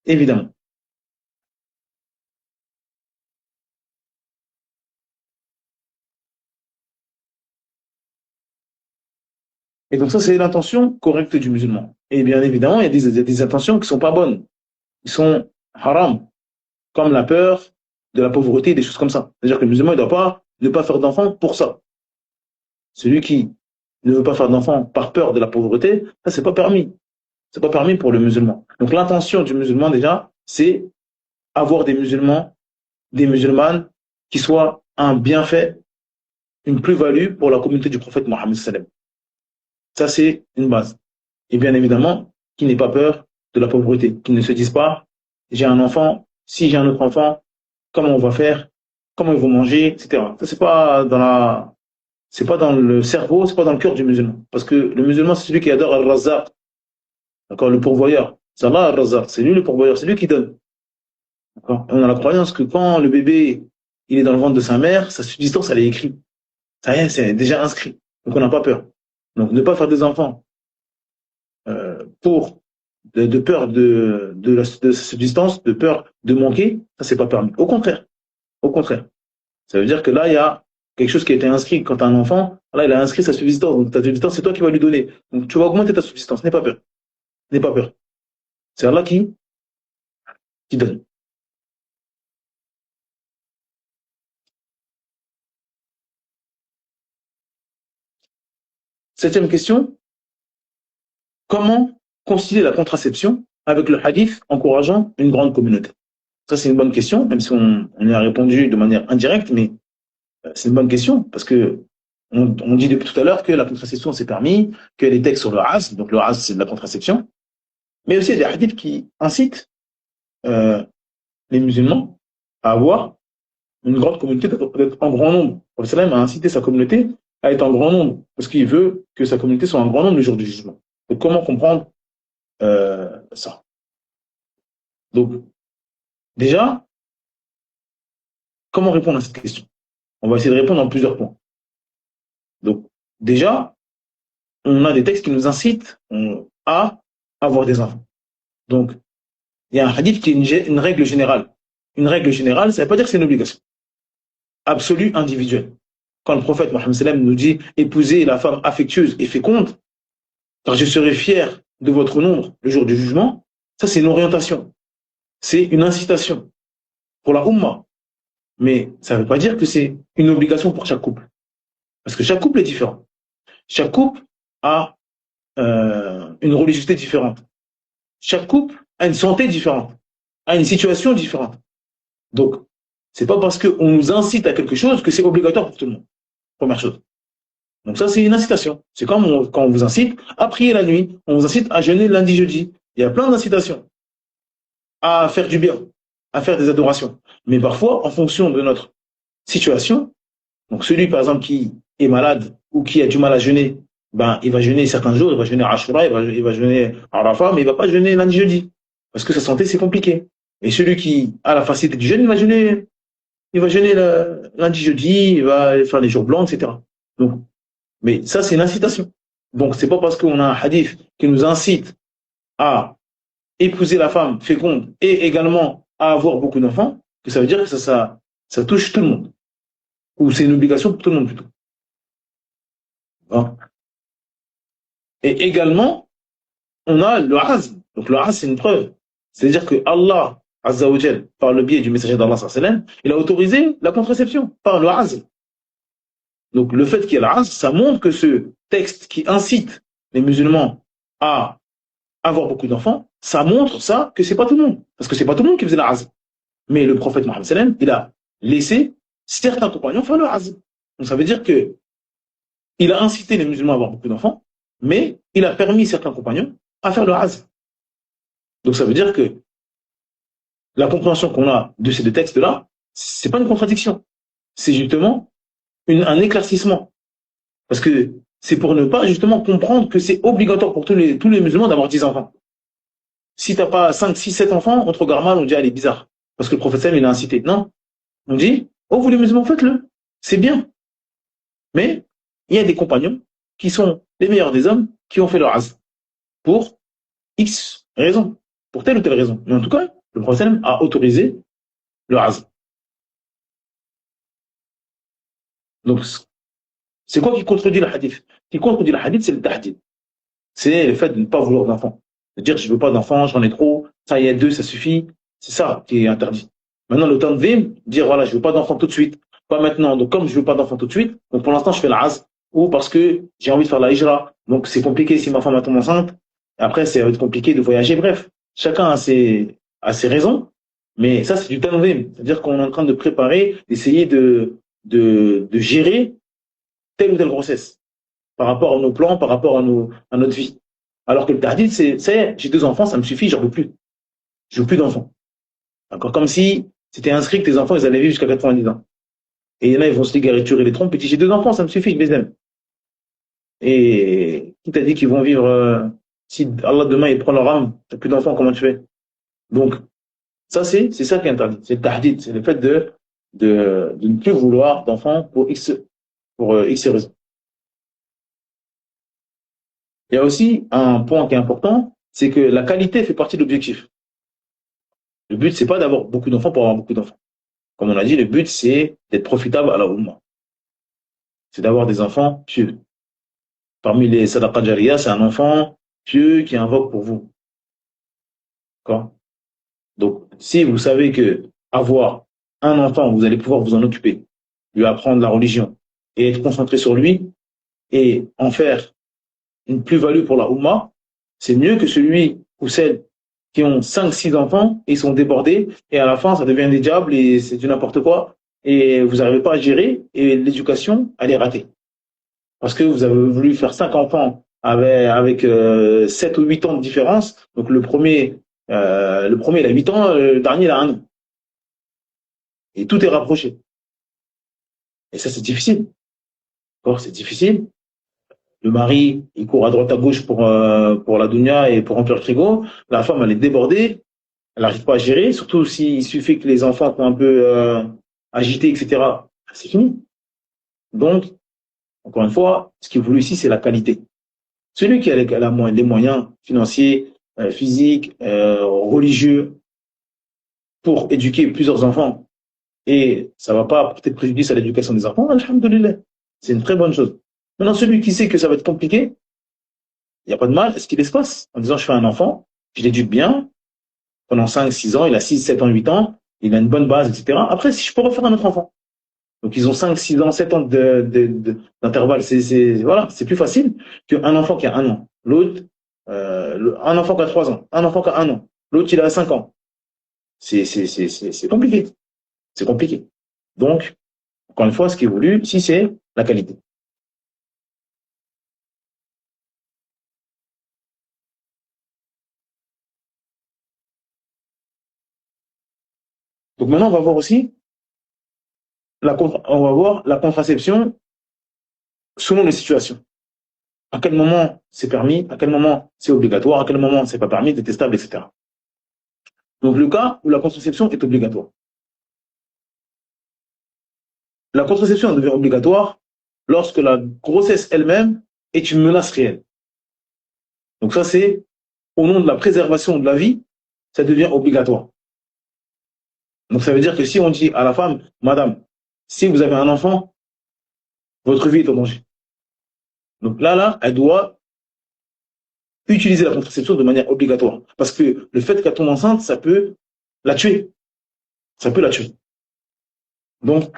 Évidemment. Et donc ça, c'est l'intention correcte du musulman. Et bien évidemment, il y a des intentions qui ne sont pas bonnes. Ils sont haram, comme la peur de la pauvreté, des choses comme ça. C'est-à-dire que le musulman ne doit pas ne pas faire d'enfants pour ça. Celui qui ne veut pas faire d'enfants par peur de la pauvreté, ça, c'est pas permis. C'est pas permis pour le musulman. Donc l'intention du musulman, déjà, c'est avoir des musulmans, des musulmanes qui soient un bienfait, une plus-value pour la communauté du prophète Mohammed sallam. Ça, c'est une base. Et bien évidemment, qui n'ait pas peur de la pauvreté, qui ne se dise pas, j'ai un enfant, si j'ai un autre enfant, comment on va faire, comment ils vont manger, etc. Ça, c'est pas dans le cerveau, c'est pas dans le cœur du musulman. Parce que le musulman, c'est celui qui adore Al-Razzaq, d'accord, le pourvoyeur. C'est Allah Al-Razzaq, c'est lui le pourvoyeur, c'est lui qui donne. D'accord. Et on a la croyance que quand le bébé, il est dans le ventre de sa mère, sa subsistance, elle est écrite. Ça y est, c'est déjà inscrit. Donc on n'a pas peur. Donc ne pas faire des enfants pour de peur de sa subsistance, de peur de manquer, ça c'est pas permis. Au contraire, au contraire. Ça veut dire que là, il y a quelque chose qui a été inscrit quand tu as un enfant, là, il a inscrit sa subsistance. Donc ta subsistance, c'est toi qui vas lui donner. Donc tu vas augmenter ta subsistance. N'aie pas peur. N'aie pas peur. C'est Allah qui donne. Septième question, comment concilier la contraception avec le hadith encourageant une grande communauté? Ça, c'est une bonne question, même si on y a répondu de manière indirecte, mais c'est une bonne question, parce que on dit depuis tout à l'heure que la contraception c'est permis, qu'il y a des textes sur le has, donc le has c'est de la contraception, mais aussi il y a des hadiths qui incitent euh, les musulmans à avoir une grande communauté, d'être en grand nombre. Le prophète a incité sa communauté à être en grand nombre, parce qu'il veut que sa communauté soit en grand nombre le jour du jugement. Donc comment comprendre ça? Donc déjà, comment répondre à cette question? On va essayer de répondre en plusieurs points. Donc déjà, on a des textes qui nous incitent à avoir des enfants. Donc, il y a un hadith qui est une règle générale. Une règle générale, ça ne veut pas dire que c'est une obligation absolue, individuelle. Quand le prophète Mohammed sallam nous dit épousez la femme affectueuse et féconde, car je serai fier de votre nombre le jour du jugement, ça c'est une orientation, c'est une incitation pour la Ummah. Mais ça ne veut pas dire que c'est une obligation pour chaque couple. Parce que chaque couple est différent. Chaque couple a une religiosité différente. Chaque couple a une santé différente, a une situation différente. Donc, c'est pas parce qu'on nous incite à quelque chose que c'est obligatoire pour tout le monde. Première chose. Donc ça, c'est une incitation. C'est comme quand on vous incite à prier la nuit, on vous incite à jeûner lundi, jeudi. Il y a plein d'incitations à faire du bien, à faire des adorations. Mais parfois, en fonction de notre situation, donc celui, par exemple, qui est malade ou qui a du mal à jeûner, ben, il va jeûner certains jours, il va jeûner à Ashura, il va jeûner à Arafat, mais il va pas jeûner lundi, jeudi. Parce que sa santé, c'est compliqué. Et celui qui a la facilité du jeûne, il va jeûner lundi, jeudi, il va faire les jours blancs, etc. Donc, mais ça, c'est une incitation. Donc, c'est pas parce qu'on a un hadith qui nous incite à épouser la femme féconde et également à avoir beaucoup d'enfants que ça veut dire que ça touche tout le monde. Ou c'est une obligation pour tout le monde plutôt. Hein. Et également, on a le azm. Donc le azm, c'est une preuve. C'est-à-dire que Allah, Azza wa Jal, par le biais du messager d'Allah, il a autorisé la contraception par le azm. Donc le fait qu'il y ait le azm, ça montre que ce texte qui incite les musulmans à avoir beaucoup d'enfants, ça montre ça que c'est pas tout le monde. Parce que c'est pas tout le monde qui faisait le azm. Mais le prophète Mohammed, il a laissé certains compagnons faire le azm. Donc ça veut dire que il a incité les musulmans à avoir beaucoup d'enfants, mais il a permis certains compagnons à faire le azm. Donc ça veut dire que la compréhension qu'on a de ces deux textes-là, c'est pas une contradiction. C'est justement un éclaircissement. Parce que c'est pour ne pas justement comprendre que c'est obligatoire pour tous les musulmans d'avoir 10 enfants. Si t'as pas 5, 6, 7 enfants, on te regarde mal, on dit elle est bizarre. Parce que le prophète il a incité. Non. On dit, oh vous les musulmans, faites-le. C'est bien. Mais il y a des compagnons qui sont les meilleurs des hommes qui ont fait leur azm. Pour X raisons. Pour telle ou telle raison. Mais en tout cas, le prophète a autorisé le azm. Donc, c'est quoi qui contredit le hadith? Ce qui contredit le hadith, c'est le tahdid. C'est le fait de ne pas vouloir d'enfants. De dire, je veux pas d'enfants, j'en ai trop, ça y est, 2, ça suffit. C'est ça qui est interdit. Maintenant, le tanvim, dire, voilà, je veux pas d'enfants tout de suite. Pas maintenant. Donc, comme je veux pas d'enfants tout de suite, donc pour l'instant, je fais la azm. Ou parce que j'ai envie de faire la hijra. Donc, c'est compliqué si ma femme tombe enceinte. Après, ça va être compliqué de voyager. Bref, chacun a ses raisons. Mais ça, c'est du tanvim. C'est-à-dire qu'on est en train de préparer, d'essayer de gérer telle ou telle grossesse par rapport à nos plans, par rapport à notre vie. Alors que le tahdid, c'est j'ai 2 enfants, ça me suffit, j'en veux plus. Je veux plus d'enfants. D'accord? Comme si c'était inscrit que tes enfants, ils allaient vivre jusqu'à 90 ans. Et il y en a, ils vont se ligature et les trompes, et disent, j'ai 2 enfants, ça me suffit, je les aime. Et qui t'a dit qu'ils vont vivre, si Allah demain, il prend leur âme, t'as plus d'enfants, comment tu fais? Donc, ça, c'est ça qui est interdit. C'est le tahdid, c'est le fait de ne plus vouloir d'enfants pour X raisons. Il y a aussi un point qui est important, c'est que la qualité fait partie de l'objectif. Le but, c'est pas d'avoir beaucoup d'enfants pour avoir beaucoup d'enfants. Comme on a dit, le but, c'est d'être profitable à la Ummah. C'est d'avoir des enfants pieux. Parmi les sadaqa jariya, c'est un enfant pieux qui invoque pour vous. D'accord? Donc, si vous savez que avoir un enfant, vous allez pouvoir vous en occuper, lui apprendre la religion et être concentré sur lui et en faire une plus-value pour la Oumma, c'est mieux que celui ou celle qui ont 5, 6 enfants, et ils sont débordés, et à la fin, ça devient des diables, et c'est du n'importe quoi, et vous n'arrivez pas à gérer, et l'éducation, elle est ratée. Parce que vous avez voulu faire 5 enfants avec 7 ou 8 ans de différence, donc le premier il a 8 ans, le dernier il a 1 an. Et tout est rapproché. Et ça, c'est difficile. D'accord, c'est difficile. Le mari, il court à droite à gauche pour la dounia et pour remplir le frigo. La femme, elle est débordée. Elle n'arrive pas à gérer, surtout s'il suffit que les enfants soient un peu agités, etc. C'est fini. Donc, encore une fois, ce qui est voulu ici, c'est la qualité. Celui qui a les moyens financiers, physiques, religieux pour éduquer plusieurs enfants et ça ne va pas porter préjudice à l'éducation des enfants, alhamdoulilah, c'est une très bonne chose. Maintenant, celui qui sait que ça va être compliqué, il n'y a pas de mal, est-ce qu'il laisse passe en disant je fais un enfant, je l'éduque bien, pendant 5, 6 ans, il a 6, 7 ans, 8 ans, il a une bonne base, etc. Après, si je peux refaire un autre enfant. Donc, ils ont 5, 6 ans, 7 ans d'intervalle. Voilà, c'est plus facile qu'un enfant qui a 1 an. L'autre, un enfant qui a 3 ans. Un enfant qui a 1 an. L'autre, il a 5 ans. C'est compliqué. C'est compliqué. Donc, encore une fois, ce qui est voulu, si c'est la qualité. Donc maintenant, on va voir aussi on va voir la contraception selon les situations. À quel moment c'est permis, à quel moment c'est obligatoire, à quel moment c'est pas permis, détestable, etc. Donc le cas où la contraception est obligatoire. La contraception devient obligatoire lorsque la grossesse elle-même est une menace réelle. Donc ça, c'est au nom de la préservation de la vie, ça devient obligatoire. Donc ça veut dire que si on dit à la femme, madame, si vous avez un enfant, votre vie est en danger. Donc là, elle doit utiliser la contraception de manière obligatoire. Parce que le fait qu'elle tombe enceinte, ça peut la tuer. Ça peut la tuer. Donc,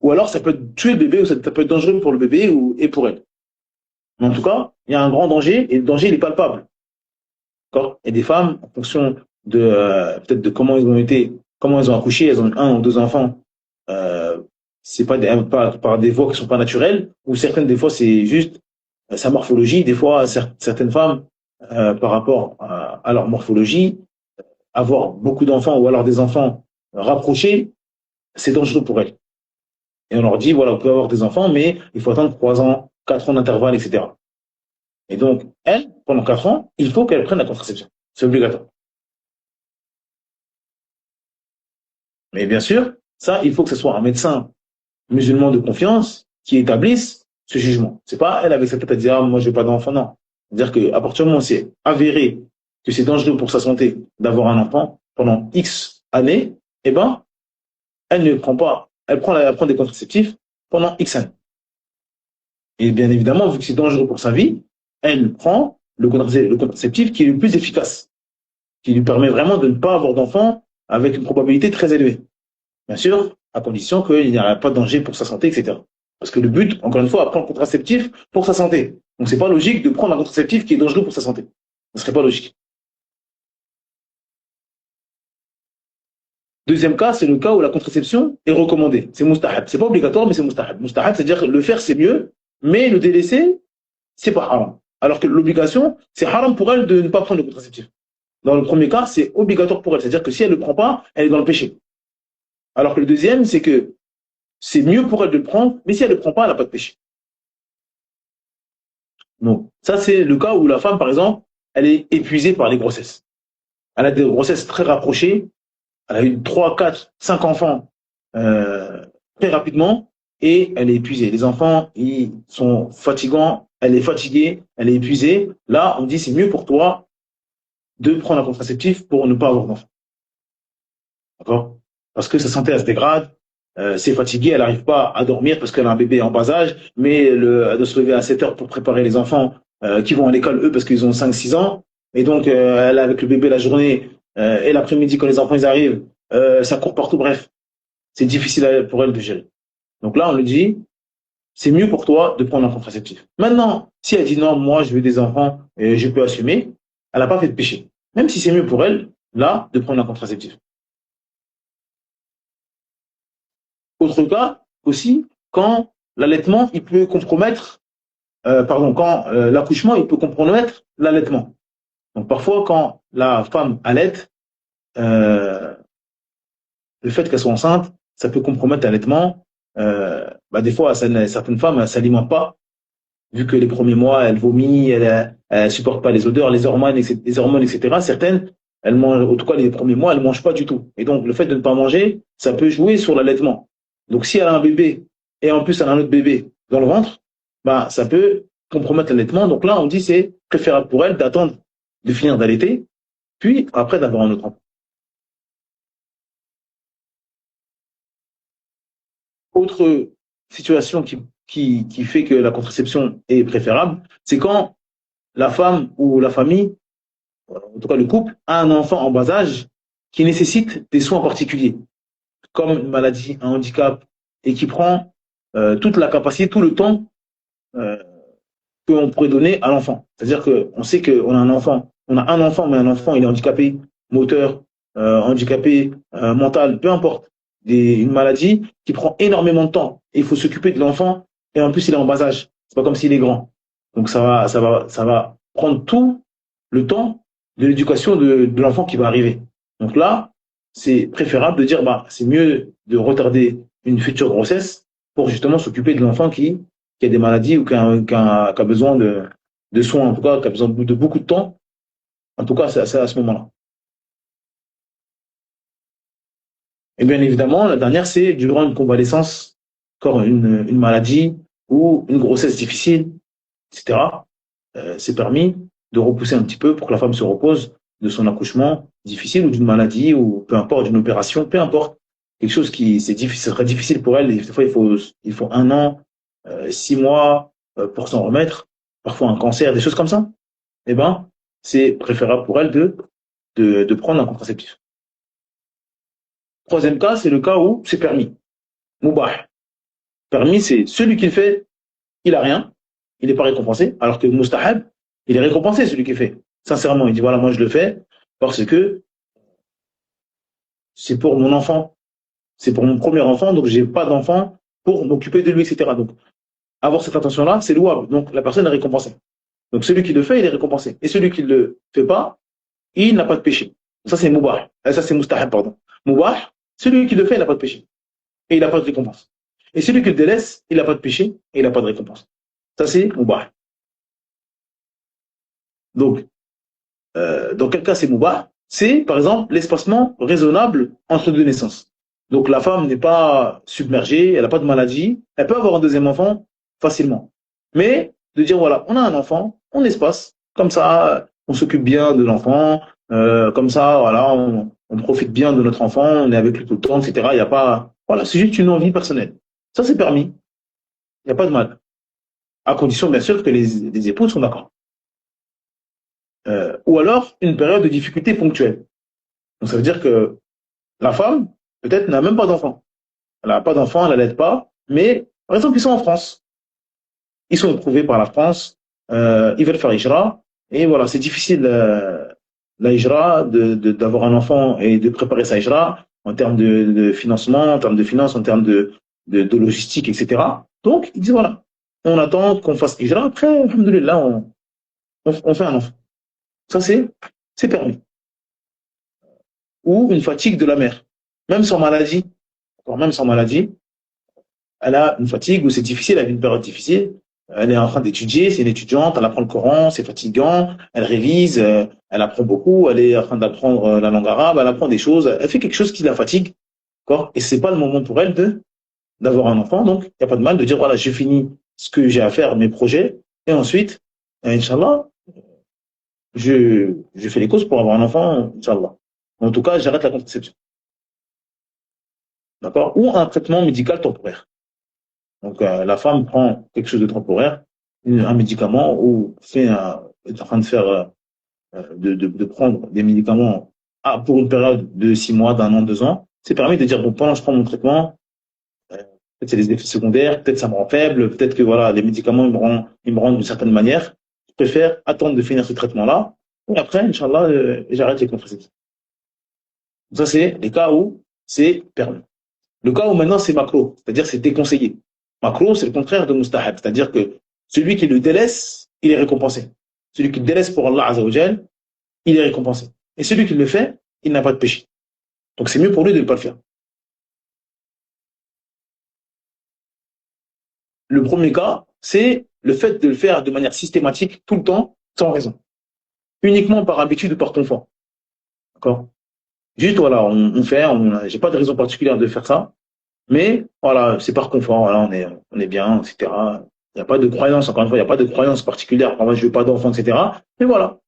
ou alors ça peut tuer le bébé, ou ça peut être dangereux pour le bébé et pour elle. Mais en tout cas, il y a un grand danger, et le danger, il est palpable. Et des femmes, en fonction de peut-être de comment comment elles ont accouché, elles ont 1 ou 2 enfants, c'est pas par des voies qui sont pas naturelles, ou certaines des fois c'est juste sa morphologie. Des fois, certaines femmes, par rapport à leur morphologie, avoir beaucoup d'enfants ou alors des enfants rapprochés, c'est dangereux pour elles. Et on leur dit, voilà, vous pouvez avoir des enfants, mais il faut attendre 3 ans, 4 ans d'intervalle, etc. Et donc, elles, pendant 4 ans, il faut qu'elles prennent la contraception. C'est obligatoire. Mais bien sûr, ça, il faut que ce soit un médecin musulman de confiance qui établisse ce jugement. C'est pas elle avec sa tête à dire, ah, moi, je veux pas d'enfant, non. C'est-à-dire qu'à partir du moment où c'est avéré que c'est dangereux pour sa santé d'avoir un enfant pendant X années, eh ben, elle ne prend pas, elle prend des contraceptifs pendant X années. Et bien évidemment, vu que c'est dangereux pour sa vie, elle prend le contraceptif qui est le plus efficace, qui lui permet vraiment de ne pas avoir d'enfant avec une probabilité très élevée. Bien sûr, à condition qu'il n'y ait pas de danger pour sa santé, etc. Parce que le but, encore une fois, c'est prendre le contraceptif pour sa santé. Donc, c'est pas logique de prendre un contraceptif qui est dangereux pour sa santé. Ce serait pas logique. Deuxième cas, c'est le cas où la contraception est recommandée. C'est mustahab. C'est pas obligatoire, mais c'est mustahab. Mustahab, c'est-à-dire que le faire, c'est mieux, mais le délaisser, c'est pas haram. Alors que l'obligation, c'est haram pour elle de ne pas prendre le contraceptif. Dans le premier cas, c'est obligatoire pour elle. C'est-à-dire que si elle ne le prend pas, elle est dans le péché. Alors que le deuxième, c'est que c'est mieux pour elle de le prendre, mais si elle ne le prend pas, elle n'a pas de péché. Donc, ça, c'est le cas où la femme, par exemple, elle est épuisée par les grossesses. Elle a des grossesses très rapprochées. Elle a eu 3, 4, 5 enfants très rapidement et elle est épuisée. Les enfants, ils sont fatigants. Elle est fatiguée, elle est épuisée. Là, on dit c'est mieux pour toi de prendre un contraceptif pour ne pas avoir d'enfant. D'accord? Parce que sa santé, elle se dégrade. C'est fatigué, elle n'arrive pas à dormir parce qu'elle a un bébé en bas âge, mais elle doit se lever à 7 heures pour préparer les enfants qui vont à l'école, eux, parce qu'ils ont 5, 6 ans. Et donc, elle est avec le bébé la journée et l'après-midi, quand les enfants ils arrivent, ça court partout. Bref, c'est difficile pour elle de gérer. Donc là, on lui dit, c'est mieux pour toi de prendre un contraceptif. Maintenant, si elle dit non, moi je veux des enfants et je peux assumer, elle n'a pas fait de péché. Même si c'est mieux pour elle, là, de prendre un contraceptif. Autre cas aussi, quand l'allaitement, il peut compromettre, pardon, quand l'accouchement, il peut compromettre l'allaitement. Donc parfois, quand la femme allaite, euh, le fait qu'elle soit enceinte, ça peut compromettre l'allaitement. Des fois, certaines femmes ne s'alimentent pas, vu que les premiers mois, elles vomissent, elles supportent pas les odeurs, les hormones, etc. Certaines, elles mangent, en tout cas les premiers mois, elles mangent pas du tout. Et donc, le fait de ne pas manger, ça peut jouer sur l'allaitement. Donc, si elle a un bébé et en plus elle a un autre bébé dans le ventre, ça peut compromettre l'allaitement. Donc là, on dit c'est préférable pour elle d'attendre de finir d'allaiter, puis après d'avoir un autre enfant. Autre situation qui fait que la contraception est préférable, c'est quand la femme ou la famille, en tout cas le couple, a un enfant en bas âge qui nécessite des soins particuliers, comme une maladie, un handicap, et qui prend toute la capacité, tout le temps euh, qu'on pourrait donner à l'enfant. C'est-à-dire qu'on sait qu'on a un enfant, mais un enfant, il est handicapé moteur, handicapé mental, peu importe, une maladie qui prend énormément de temps. Et il faut s'occuper de l'enfant, et en plus, il est en bas âge. C'est pas comme s'il est grand. Donc ça va prendre tout le temps de l'éducation de l'enfant qui va arriver. Donc là, c'est préférable de dire, c'est mieux de retarder une future grossesse pour justement s'occuper de l'enfant qui a des maladies ou qui a besoin de soins, en tout cas, qui a besoin de beaucoup de temps. En tout cas, c'est à ce moment-là. Et bien évidemment, la dernière, c'est durant une convalescence, encore une maladie ou une grossesse difficile, etc. C'est permis de repousser un petit peu pour que la femme se repose de son accouchement difficile ou d'une maladie ou peu importe, d'une opération, peu importe. Quelque chose ce serait difficile pour elle. Et des fois, il faut 1 an, 6 mois pour s'en remettre. Parfois un cancer, des choses comme ça. Eh ben, c'est préférable pour elle de prendre un contraceptif. Troisième cas, c'est le cas où c'est permis. Moubah. Permis, c'est celui qui le fait, il a rien, il n'est pas récompensé, alors que mustahab, il est récompensé, celui qui fait. Sincèrement, il dit voilà, moi je le fais parce que c'est pour mon enfant, c'est pour mon premier enfant, donc j'ai pas d'enfant pour m'occuper de lui, etc. Donc avoir cette attention-là, c'est louable. Donc la personne est récompensée. Donc celui qui le fait, il est récompensé. Et celui qui ne le fait pas, il n'a pas de péché. Ça c'est mubah. Ça c'est mustahab, pardon. Mubah, celui qui le fait, il n'a pas de péché. Et il n'a pas de récompense. Et celui qui le délaisse, il n'a pas de péché et il n'a pas de récompense. Ça c'est mubah. Donc, dans quel cas c'est mubah? C'est, par exemple, l'espacement raisonnable entre deux naissances. Donc la femme n'est pas submergée, elle n'a pas de maladie, elle peut avoir un deuxième enfant facilement. Mais de dire, voilà, on a un enfant, on espace, comme ça, on s'occupe bien de l'enfant, comme ça, voilà, on profite bien de notre enfant, on est avec lui tout le temps, etc. Il n'y a pas, voilà, c'est juste une envie personnelle. Ça, c'est permis, il n'y a pas de mal. À condition, bien sûr, que les époux sont d'accord. Ou alors, une période de difficulté ponctuelle. Donc ça veut dire que la femme, peut-être, n'a même pas d'enfant. Elle n'a pas d'enfant, elle n'allait pas, mais par exemple, ils sont en France. Ils sont éprouvés par la France, ils veulent faire Hijra, et voilà, c'est difficile la Hijra, d'avoir un enfant et de préparer sa Hijra en termes de financement, en termes de finances, en termes de logistique, etc. Donc, ils disent voilà, on attend qu'on fasse Hijra, après, alhamdoulilah, on fait un enfant. Ça, c'est permis. Ou une fatigue de la mère. Même sans maladie, même sans maladie, elle a une fatigue où c'est difficile, elle a une période difficile. Elle est en train d'étudier, c'est une étudiante, elle apprend le Coran, c'est fatigant, elle révise, elle apprend beaucoup, elle est en train d'apprendre la langue arabe, elle apprend des choses, elle fait quelque chose qui la fatigue, d'accord? Et c'est pas le moment pour elle d'avoir un enfant, donc il n'y a pas de mal de dire voilà, j'ai fini ce que j'ai à faire, mes projets, et ensuite, Inch'Allah, je fais les causes pour avoir un enfant, Inch'Allah. En tout cas, j'arrête la contraception, d'accord? Ou un traitement médical temporaire. Donc, la femme prend quelque chose de temporaire, un médicament, ou est en train de faire, de prendre des médicaments pour une période de 6 mois, d'1 an, 2 ans. C'est permis de dire, bon, pendant que je prends mon traitement, Peut-être c'est des effets secondaires, peut-être ça me rend faible, peut-être que voilà, les médicaments ils me rendent d'une certaine manière. Je préfère attendre de finir ce traitement-là, et après, Inch'Allah, j'arrête les contraceptifs. Ça, c'est les cas où c'est permis. Le cas où maintenant c'est macro, c'est-à-dire c'est déconseillé. Macro, c'est le contraire de mustahab, c'est-à-dire que celui qui le délaisse, il est récompensé. Celui qui le délaisse pour Allah Azzawajal, il est récompensé. Et celui qui le fait, il n'a pas de péché. Donc c'est mieux pour lui de ne pas le faire. Le premier cas, c'est le fait de le faire de manière systématique, tout le temps, sans raison. Uniquement par habitude ou par confort. D'accord? Juste, voilà, on fait, j'ai pas de raison particulière de faire ça, mais voilà, c'est par confort, voilà, on est bien, etc. Il n'y a pas de croyance, encore une fois, il n'y a pas de croyance particulière, moi je veux pas d'enfant, etc. Mais voilà,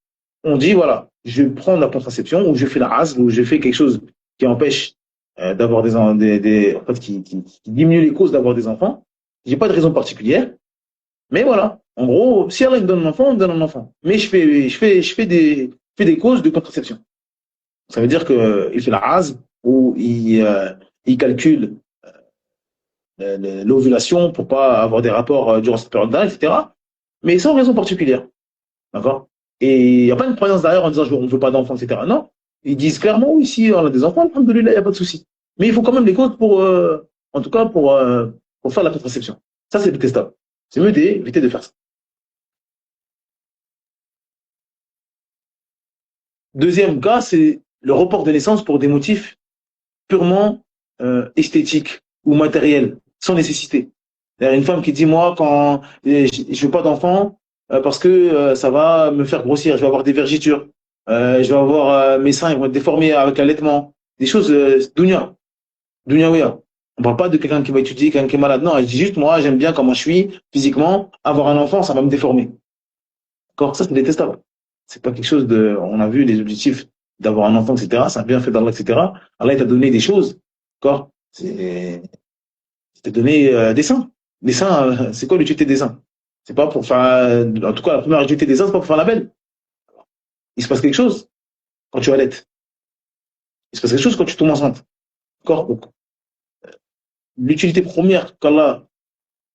on dit, voilà, je prends la contraception, ou je fais la hasle, ou je fais quelque chose qui empêche d'avoir en fait, qui diminue les causes d'avoir des enfants. J'ai pas de raison particulière, mais voilà. En gros, si Allah me donne un enfant, on me donne un enfant. Mais je fais des causes de contraception. Ça veut dire qu'il fait la hasle, ou il calcule l'ovulation pour pas avoir des rapports durant cette période-là, etc. Mais sans raison particulière. D'accord? Et il n'y a pas une croyance derrière en disant on ne veut pas d'enfants, etc. Non. Ils disent clairement, oui, si on a des enfants, alhamdoulilah, il n'y a pas de souci. Mais il faut quand même les causes pour, en tout cas, pour faire la contraception. Ça, c'est détestable. C'est mieux d'éviter de faire ça. Deuxième cas, c'est le report de naissance pour des motifs purement esthétiques ou matériels, sans nécessité. Il y a une femme qui dit, moi, quand je veux pas d'enfant, parce que ça va me faire grossir, je vais avoir des vergitures, je vais avoir mes seins, ils vont être déformés avec l'allaitement, des choses dunya, dunyawiya. On parle pas de quelqu'un qui va étudier, quelqu'un qui est malade. Non, je dis juste, moi, j'aime bien comment je suis physiquement, avoir un enfant, ça va me déformer. D'accord? Ça, c'est détestable. C'est pas quelque chose de, on a vu les objectifs d'avoir un enfant, etc. C'est un bienfait d'Allah, etc. Allah, il t'a donné des choses. D'accord? Il t'a donné des seins. Des seins, c'est quoi l'utilité des seins? C'est pas pour faire, en tout cas, la première utilité des seins, c'est pas pour faire la belle. Il se passe quelque chose quand tu allaites. Il se passe quelque chose quand tu tombes enceinte. D'accord? Donc, l'utilité première qu'Allah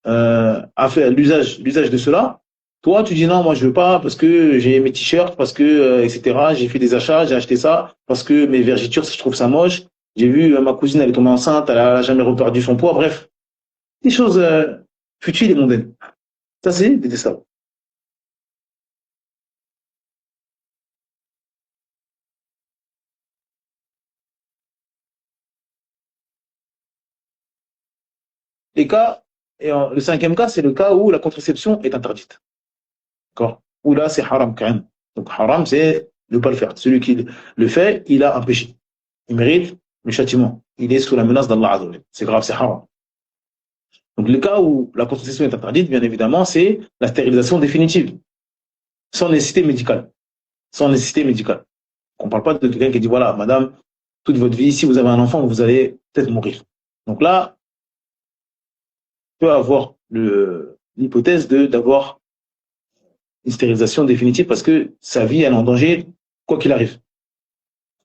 a fait l'usage de cela, toi, tu dis non, moi je veux pas parce que j'ai mes t-shirts, parce que, etc. J'ai fait des achats, j'ai acheté ça, parce que mes vergitures, je trouve ça moche. J'ai vu ma cousine, elle est tombée enceinte, elle a jamais reperdu son poids. Bref, des choses futiles et mondaines. Ça, c'est détestable. Les cas, le cinquième cas, c'est le cas où la contraception est interdite. D'accord? Où là, c'est haram quand même. Donc haram, c'est ne pas le faire. Celui qui le fait, il a un péché. Il mérite le châtiment. Il est sous la menace d'Allah Azza wa Jalla. C'est grave, c'est haram. Donc le cas où la contraception est interdite, bien évidemment, c'est la stérilisation définitive, sans nécessité médicale. Sans nécessité médicale. On ne parle pas de quelqu'un qui dit, voilà, madame, toute votre vie, si vous avez un enfant, vous allez peut-être mourir. Donc là, on peut avoir l'hypothèse d'avoir une stérilisation définitive parce que sa vie, elle est en danger, quoi qu'il arrive.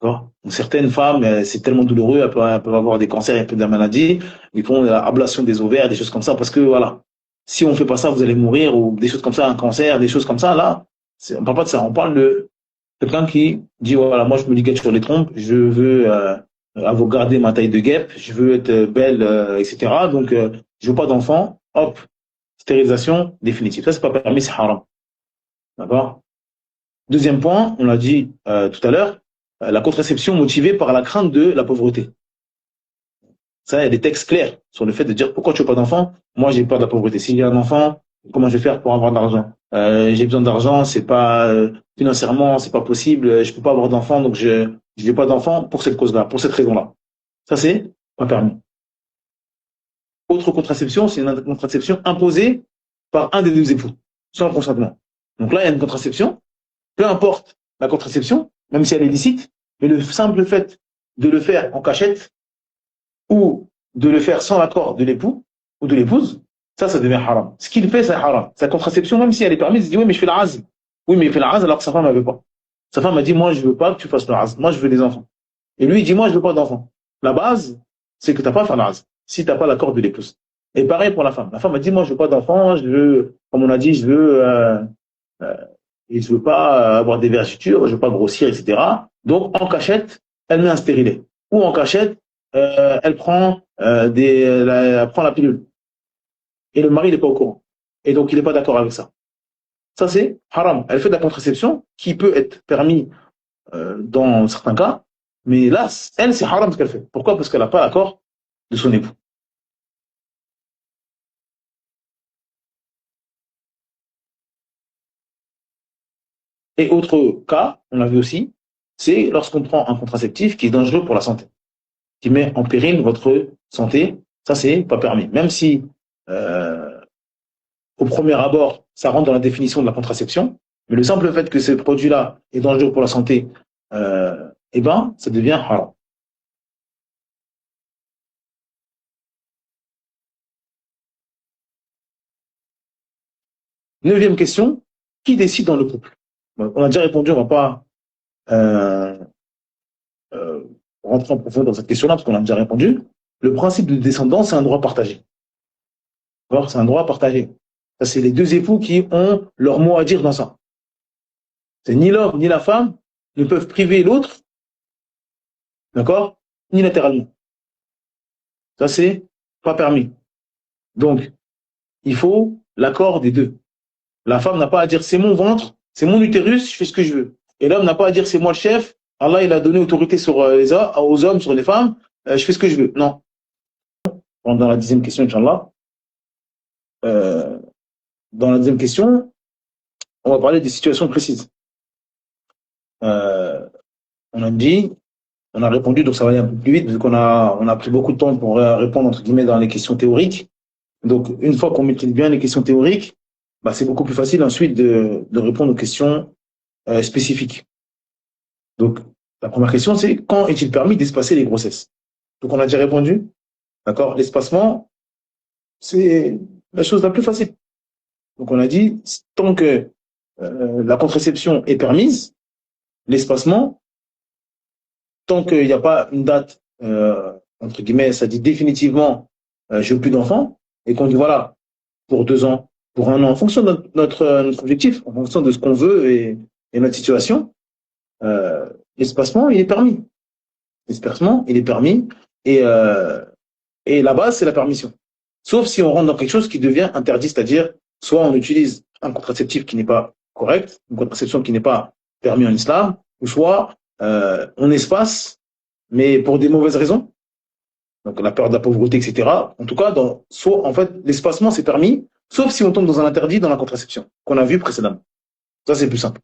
D'accord? Certaines femmes, c'est tellement douloureux, elles peuvent avoir des cancers, elles peuvent avoir des maladies, ils font l'ablation des ovaires, des choses comme ça, parce que voilà, si on ne fait pas ça, vous allez mourir, ou des choses comme ça, un cancer, des choses comme ça, là, on ne parle pas de ça, on parle de quelqu'un qui dit, voilà, moi je me ligue sur les trompes, je veux avoir gardé ma taille de guêpe, je veux être belle, etc. Donc, je veux pas d'enfant, hop, stérilisation définitive. Ça, c'est pas permis, c'est haram. D'accord? Deuxième point, on l'a dit tout à l'heure, la contraception motivée par la crainte de la pauvreté. Ça, il y a des textes clairs sur le fait de dire pourquoi tu veux pas d'enfant. Moi, j'ai peur de la pauvreté. Si j'ai un enfant, comment je vais faire pour avoir de l'argent? J'ai besoin d'argent, c'est pas financièrement, c'est pas possible. Je peux pas avoir d'enfant, donc je veux pas d'enfant pour cette cause-là, pour cette raison-là. Ça, c'est pas permis. Autre contraception, c'est une contraception imposée par un des deux époux, sans consentement. Donc là, il y a une contraception, peu importe la contraception, même si elle est licite, mais le simple fait de le faire en cachette ou de le faire sans l'accord de l'époux ou de l'épouse, ça devient haram. Ce qu'il fait, c'est haram. Sa contraception, même si elle est permise, il dit oui, mais je fais la azl. Oui, mais il fait la azl alors que sa femme ne veut pas. Sa femme a dit, moi, je veux pas que tu fasses le azl. Moi, je veux des enfants. Et lui, il dit, moi, je veux pas d'enfants. La base, c'est que tu n'as pas fait la azl. Si tu n'as pas l'accord de l'épouse. Et pareil pour la femme. La femme a dit, moi, je veux pas d'enfant, je veux, comme on a dit, euh, je veux pas avoir des vergetures, je veux pas grossir, etc. Donc, en cachette, elle met un stérilet. Ou en cachette, elle prend la pilule. Et le mari, il n'est pas au courant. Et donc, il n'est pas d'accord avec ça. Ça, c'est haram. Elle fait de la contraception qui peut être permis dans certains cas, mais là, elle, c'est haram ce qu'elle fait. Pourquoi? Parce qu'elle n'a pas l'accord de son époux. Et autre cas, on l'a vu aussi, c'est lorsqu'on prend un contraceptif qui est dangereux pour la santé, qui met en péril votre santé. Ça, c'est pas permis. Même si, euh, au premier abord, ça rentre dans la définition de la contraception, mais le simple fait que ce produit-là est dangereux pour la santé, eh ben, ça devient haram. 9e question, qui décide dans le couple? Bon, on a déjà répondu, on ne va pas euh, euh, rentrer en profondeur dans cette question-là, parce qu'on a déjà répondu. Le principe de descendance, c'est un droit partagé. C'est un droit partagé. Ça, c'est les deux époux qui ont leur mot à dire dans ça. C'est ni l'homme ni la femme ne peuvent priver l'autre, d'accord, unilatéralement. Ça, c'est pas permis. Donc, il faut l'accord des deux. La femme n'a pas à dire c'est mon ventre, c'est mon utérus, je fais ce que je veux. Et l'homme n'a pas à dire c'est moi le chef, Allah il a donné autorité sur aux hommes, sur les femmes, je fais ce que je veux. Non. Dans la 10e question, Inch'Allah, euh, dans la 10e question, on va parler des situations précises. Euh, on a dit, on a répondu, donc ça va aller un peu plus vite, vu on a pris beaucoup de temps pour répondre, entre guillemets, dans les questions théoriques. Donc, une fois qu'on maîtrise bien les questions théoriques, bah, c'est beaucoup plus facile ensuite de répondre aux questions spécifiques. Donc, la première question, c'est quand est-il permis d'espacer les grossesses? Donc, on a déjà répondu, d'accord? L'espacement, c'est la chose la plus facile. Donc, on a dit, tant que la contraception est permise, l'espacement, tant qu'il n'y a pas une date, entre guillemets, ça dit définitivement, je veux plus d'enfants, et qu'on dit, voilà, pour 2 ans, pour 1 an, en fonction de notre objectif, en fonction de ce qu'on veut et notre situation, l'espacement, il est permis. L'espacement, il est permis, et, euh, et la base, c'est la permission. Sauf si on rentre dans quelque chose qui devient interdit, c'est-à-dire, soit on utilise un contraceptif qui n'est pas correct, une contraception qui n'est pas permis en islam, ou soit on espace, mais pour des mauvaises raisons, donc la peur de la pauvreté, etc. En tout cas, soit en fait, l'espacement c'est permis, sauf si on tombe dans un interdit dans la contraception, qu'on a vu précédemment. Ça, c'est plus simple.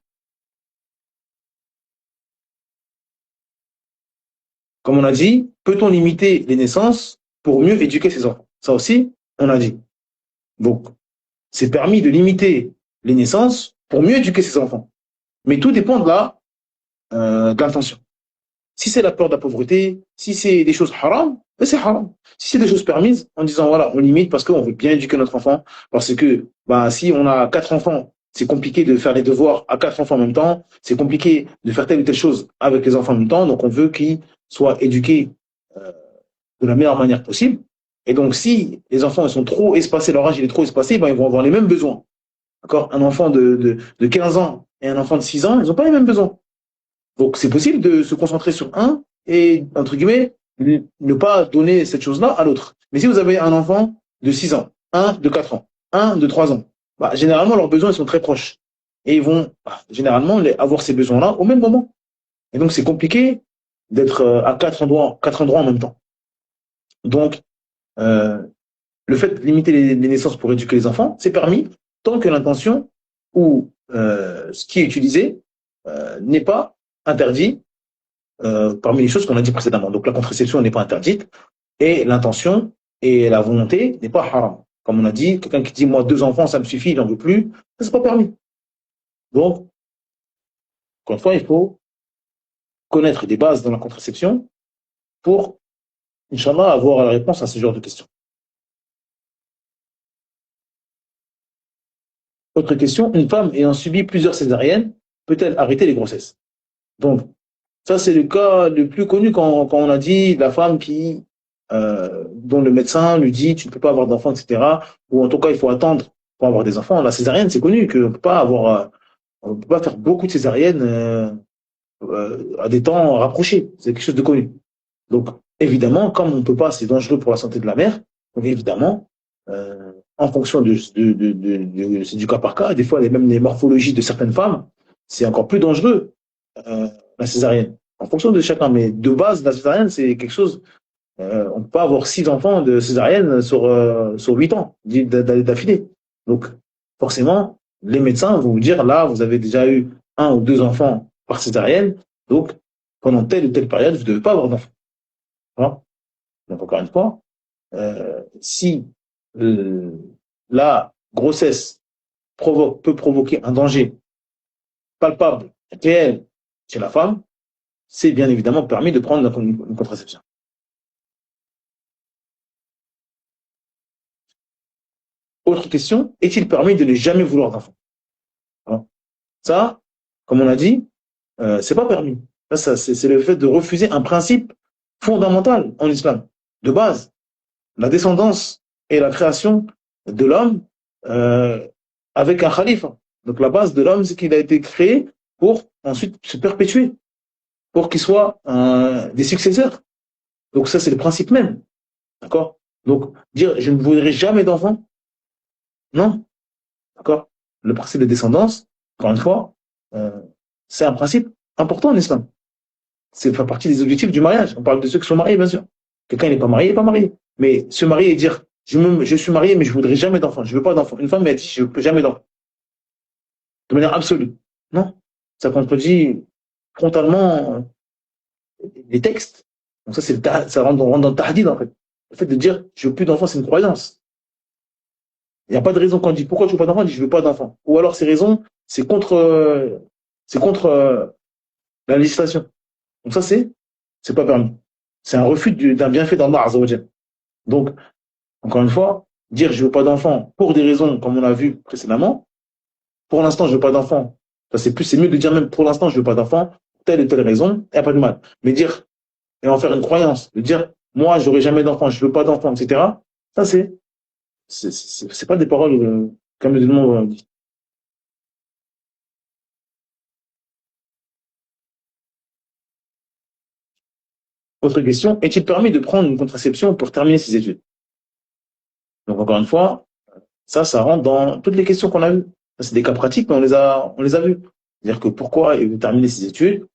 Comme on a dit, peut-on limiter les naissances pour mieux éduquer ses enfants? Ça aussi, on a dit. Donc, c'est permis de limiter les naissances pour mieux éduquer ses enfants. Mais tout dépend de l'intention. Si c'est la peur de la pauvreté, si c'est des choses haram, ben c'est haram. Si c'est des choses permises, en disant voilà, on limite parce qu'on veut bien éduquer notre enfant, parce que ben, si on a 4 enfants, c'est compliqué de faire les devoirs à 4 enfants en même temps, c'est compliqué de faire telle ou telle chose avec les enfants en même temps, donc on veut qu'ils soient éduqués euh, de la meilleure manière possible. Et donc si les enfants ils sont trop espacés, leur âge il est trop espacé, ben, ils vont avoir les mêmes besoins. D'accord? Un enfant de 15 ans et un enfant de 6 ans, ils n'ont pas les mêmes besoins. Donc, c'est possible de se concentrer sur un et, entre guillemets, ne pas donner cette chose-là à l'autre. Mais si vous avez un enfant de 6 ans, un de 4 ans, un de 3 ans, bah, généralement, leurs besoins ils sont très proches. Et ils vont généralement avoir ces besoins-là au même moment. Et donc, c'est compliqué d'être à 4 endroits en même temps. Donc, euh, le fait de limiter les naissances pour éduquer les enfants, c'est permis tant que l'intention ou ce qui est utilisé n'est pas interdit parmi les choses qu'on a dit précédemment. Donc la contraception n'est pas interdite et l'intention et la volonté n'est pas haram. Comme on a dit, quelqu'un qui dit moi 2 enfants ça me suffit, il n'en veut plus, ça c'est pas permis. Donc, encore une fois, il faut connaître des bases dans la contraception pour, Inch'Allah, avoir la réponse à ce genre de questions. Autre question, une femme ayant subi plusieurs césariennes peut-elle arrêter les grossesses? Donc, ça c'est le cas le plus connu quand on a dit la femme qui dont le médecin lui dit tu ne peux pas avoir d'enfants, etc. Ou en tout cas, il faut attendre pour avoir des enfants. La césarienne, c'est connu qu'on ne peut pas on peut pas faire beaucoup de césariennes à des temps rapprochés. C'est quelque chose de connu. Donc, évidemment, comme on ne peut pas, c'est dangereux pour la santé de la mère. Donc, évidemment, en fonction c'est du cas par cas, des fois, même les morphologies de certaines femmes, c'est encore plus dangereux, la césarienne. En fonction de chacun. Mais de base, la césarienne, c'est quelque chose, on ne peut pas avoir 6 enfants de césarienne sur 8 ans d'affilée. Donc, forcément, les médecins vont vous dire, là, vous avez déjà eu 1 ou 2 enfants par césarienne, donc, pendant telle ou telle période, vous ne devez pas avoir d'enfants. Voilà. Donc, encore une fois, si la grossesse peut provoquer un danger palpable, réel chez la femme, c'est bien évidemment permis de prendre une contraception. Autre question, est-il permis de ne jamais vouloir d'enfant? Voilà. Ça, comme on a dit, c'est pas permis. Ça, c'est le fait de refuser un principe fondamental en islam, de base. La descendance et la création de l'homme avec un khalifa. Donc la base de l'homme, c'est qu'il a été créé pour ensuite se perpétuer, pour qu'il soit des successeurs. Donc ça, c'est le principe même. D'accord? Donc dire je ne voudrais jamais d'enfant, non. D'accord? Le principe de descendance, encore une fois, c'est un principe important en islam. C'est fait partie des objectifs du mariage. On parle de ceux qui sont mariés, bien sûr. Quelqu'un n'est pas marié, il n'est pas marié. Mais se marier et dire je suis marié, mais je ne voudrais jamais d'enfant, je ne veux pas d'enfant. Une femme m'a dit je ne veux jamais d'enfant. De manière absolue. Non. Ça contredit frontalement les textes. Donc ça rentre dans le tahdid, en fait. Le fait de dire je ne veux plus d'enfant, c'est une croyance. Il n'y a pas de raison quand on dit pourquoi je ne veux pas d'enfant, on dit je ne veux pas d'enfant. Ou alors ces raisons, c'est contre la législation. Donc ça, c'est pas permis. C'est un refus d'un bienfait d'Allah Azza wa Jal. Donc, encore une fois, dire je veux pas d'enfant pour des raisons comme on l'a vu précédemment, pour l'instant je veux pas d'enfant, c'est mieux de dire même pour l'instant je veux pas d'enfant, telle et telle raison, il n'y a pas de mal. Mais dire, et en faire une croyance, de dire moi j'aurai jamais d'enfant, je veux pas d'enfant, etc. Ça c'est pas des paroles comme le monde dit. Autre question, est-il permis de prendre une contraception pour terminer ses études? Donc encore une fois, ça rentre dans toutes les questions qu'on a vues. C'est des cas pratiques, mais on les a vus. C'est-à-dire que pourquoi il veut terminer ses études,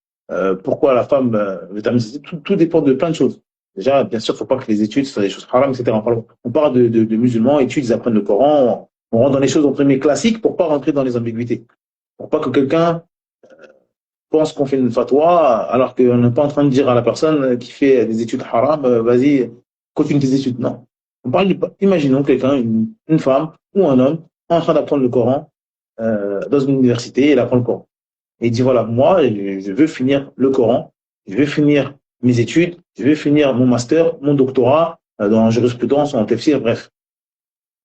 pourquoi la femme veut terminer ses études, tout dépend de plein de choses. Déjà, bien sûr, il ne faut pas que les études soient des choses haram, etc. On parle de musulmans, études, ils apprennent le Coran, on rentre dans les choses entre guillemets classiques pour pas rentrer dans les ambiguïtés. Pour pas que quelqu'un pense qu'on fait une fatwa alors qu'on n'est pas en train de dire à la personne qui fait des études haram, vas-y, continue tes études. Non. Imaginons quelqu'un, une femme ou un homme, en train d'apprendre le Coran dans une université, il apprend le Coran. Et il dit voilà, moi, je veux finir le Coran, je veux finir mes études, je veux finir mon master, mon doctorat dans la jurisprudence, en tafsir, bref.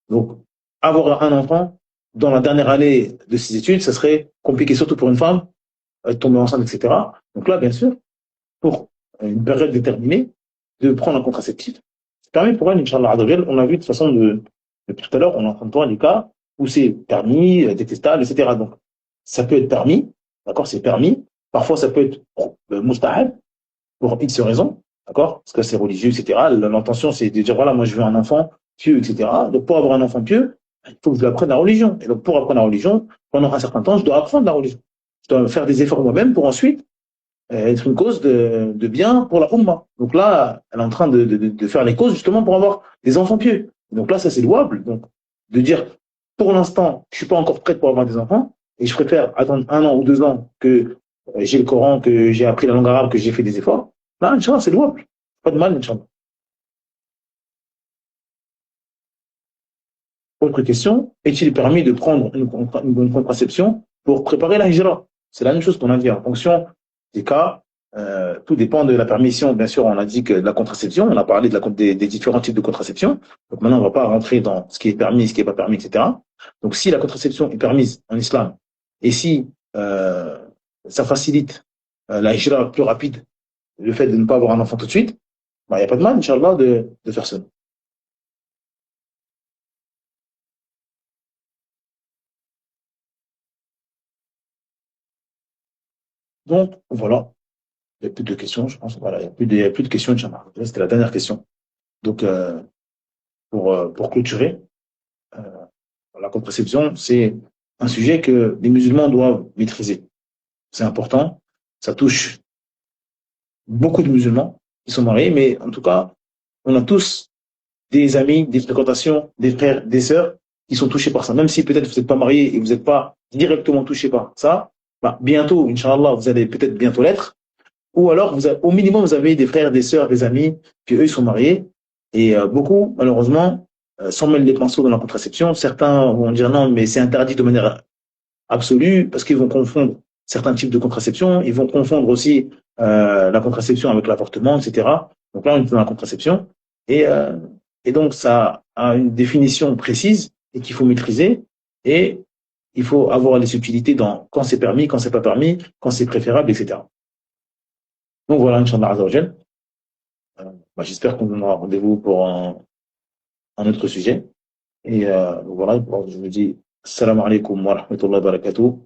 Donc, avoir un enfant dans la dernière année de ses études, ça serait compliqué, surtout pour une femme, tomber enceinte, etc. Donc là, bien sûr, pour une période déterminée, de prendre un contraceptif, ça permet pour elle, Inch'Allah, on a vu de toute façon depuis tout à l'heure, on est en train de voir des cas où c'est permis, détestable, etc. Donc, ça peut être permis, d'accord, c'est permis. Parfois, ça peut être mustahab, pour X raisons, d'accord, parce que c'est religieux, etc. L'intention, c'est de dire, voilà, moi, je veux un enfant pieux, etc. Donc, pour avoir un enfant pieux, il faut que je apprenne la religion. Et donc, pour apprendre la religion, pendant un certain temps, je dois apprendre la religion. Je dois faire des efforts moi-même pour ensuite être une cause de bien pour la Ummah. Donc là, elle est en train de faire les causes justement pour avoir des enfants pieux. Donc là, ça c'est louable. Donc de dire, pour l'instant, je suis pas encore prête pour avoir des enfants et je préfère attendre 1 an ou 2 ans que j'ai le Coran, que j'ai appris la langue arabe, que j'ai fait des efforts. Là, Inch'Allah, c'est louable. Pas de mal, Inch'Allah. Autre question, est-il permis de prendre une contraception pour préparer la hijra? C'est la même chose qu'on a dit en fonction des cas. Tout dépend de la permission. Bien sûr, on a dit que de la contraception, on a parlé des différents types de contraception. Donc maintenant, on ne va pas rentrer dans ce qui est permis, ce qui n'est pas permis, etc. Donc si la contraception est permise en islam et si ça facilite la hijra plus rapide, le fait de ne pas avoir un enfant tout de suite, bah, il n'y a pas de mal, Inch'Allah, de faire ça. Donc, voilà. Il n'y a plus de questions, je pense. Voilà, il y a plus de questions, Inch'Allah. C'était la dernière question. Donc, pour clôturer, euh, la contraception, c'est un sujet que les musulmans doivent maîtriser. C'est important. Ça touche beaucoup de musulmans qui sont mariés, mais en tout cas, on a tous des amis, des fréquentations, des frères, des sœurs qui sont touchés par ça. Même si peut-être vous n'êtes pas marié et vous n'êtes pas directement touché par ça, bah, bientôt, Inch'Allah, vous allez peut-être bientôt l'être. Ou alors, au minimum, vous avez des frères, des sœurs, des amis qui, eux, sont mariés. Et beaucoup, malheureusement, s'en mêlent les pinceaux dans la contraception. Certains vont dire non, mais c'est interdit de manière absolue parce qu'ils vont confondre certains types de contraception. Ils vont confondre aussi la contraception avec l'avortement, etc. Donc là, on est dans la contraception. Et, euh, et donc, ça a une définition précise et qu'il faut maîtriser. Et il faut avoir les subtilités dans quand c'est permis, quand c'est pas permis, quand c'est préférable, etc. Donc voilà, Inch'Allah Azzawajal. Bah, j'espère qu'on aura rendez-vous pour un autre sujet. Et voilà, je vous dis salam alaikum wa rahmatullahi wa barakatuh.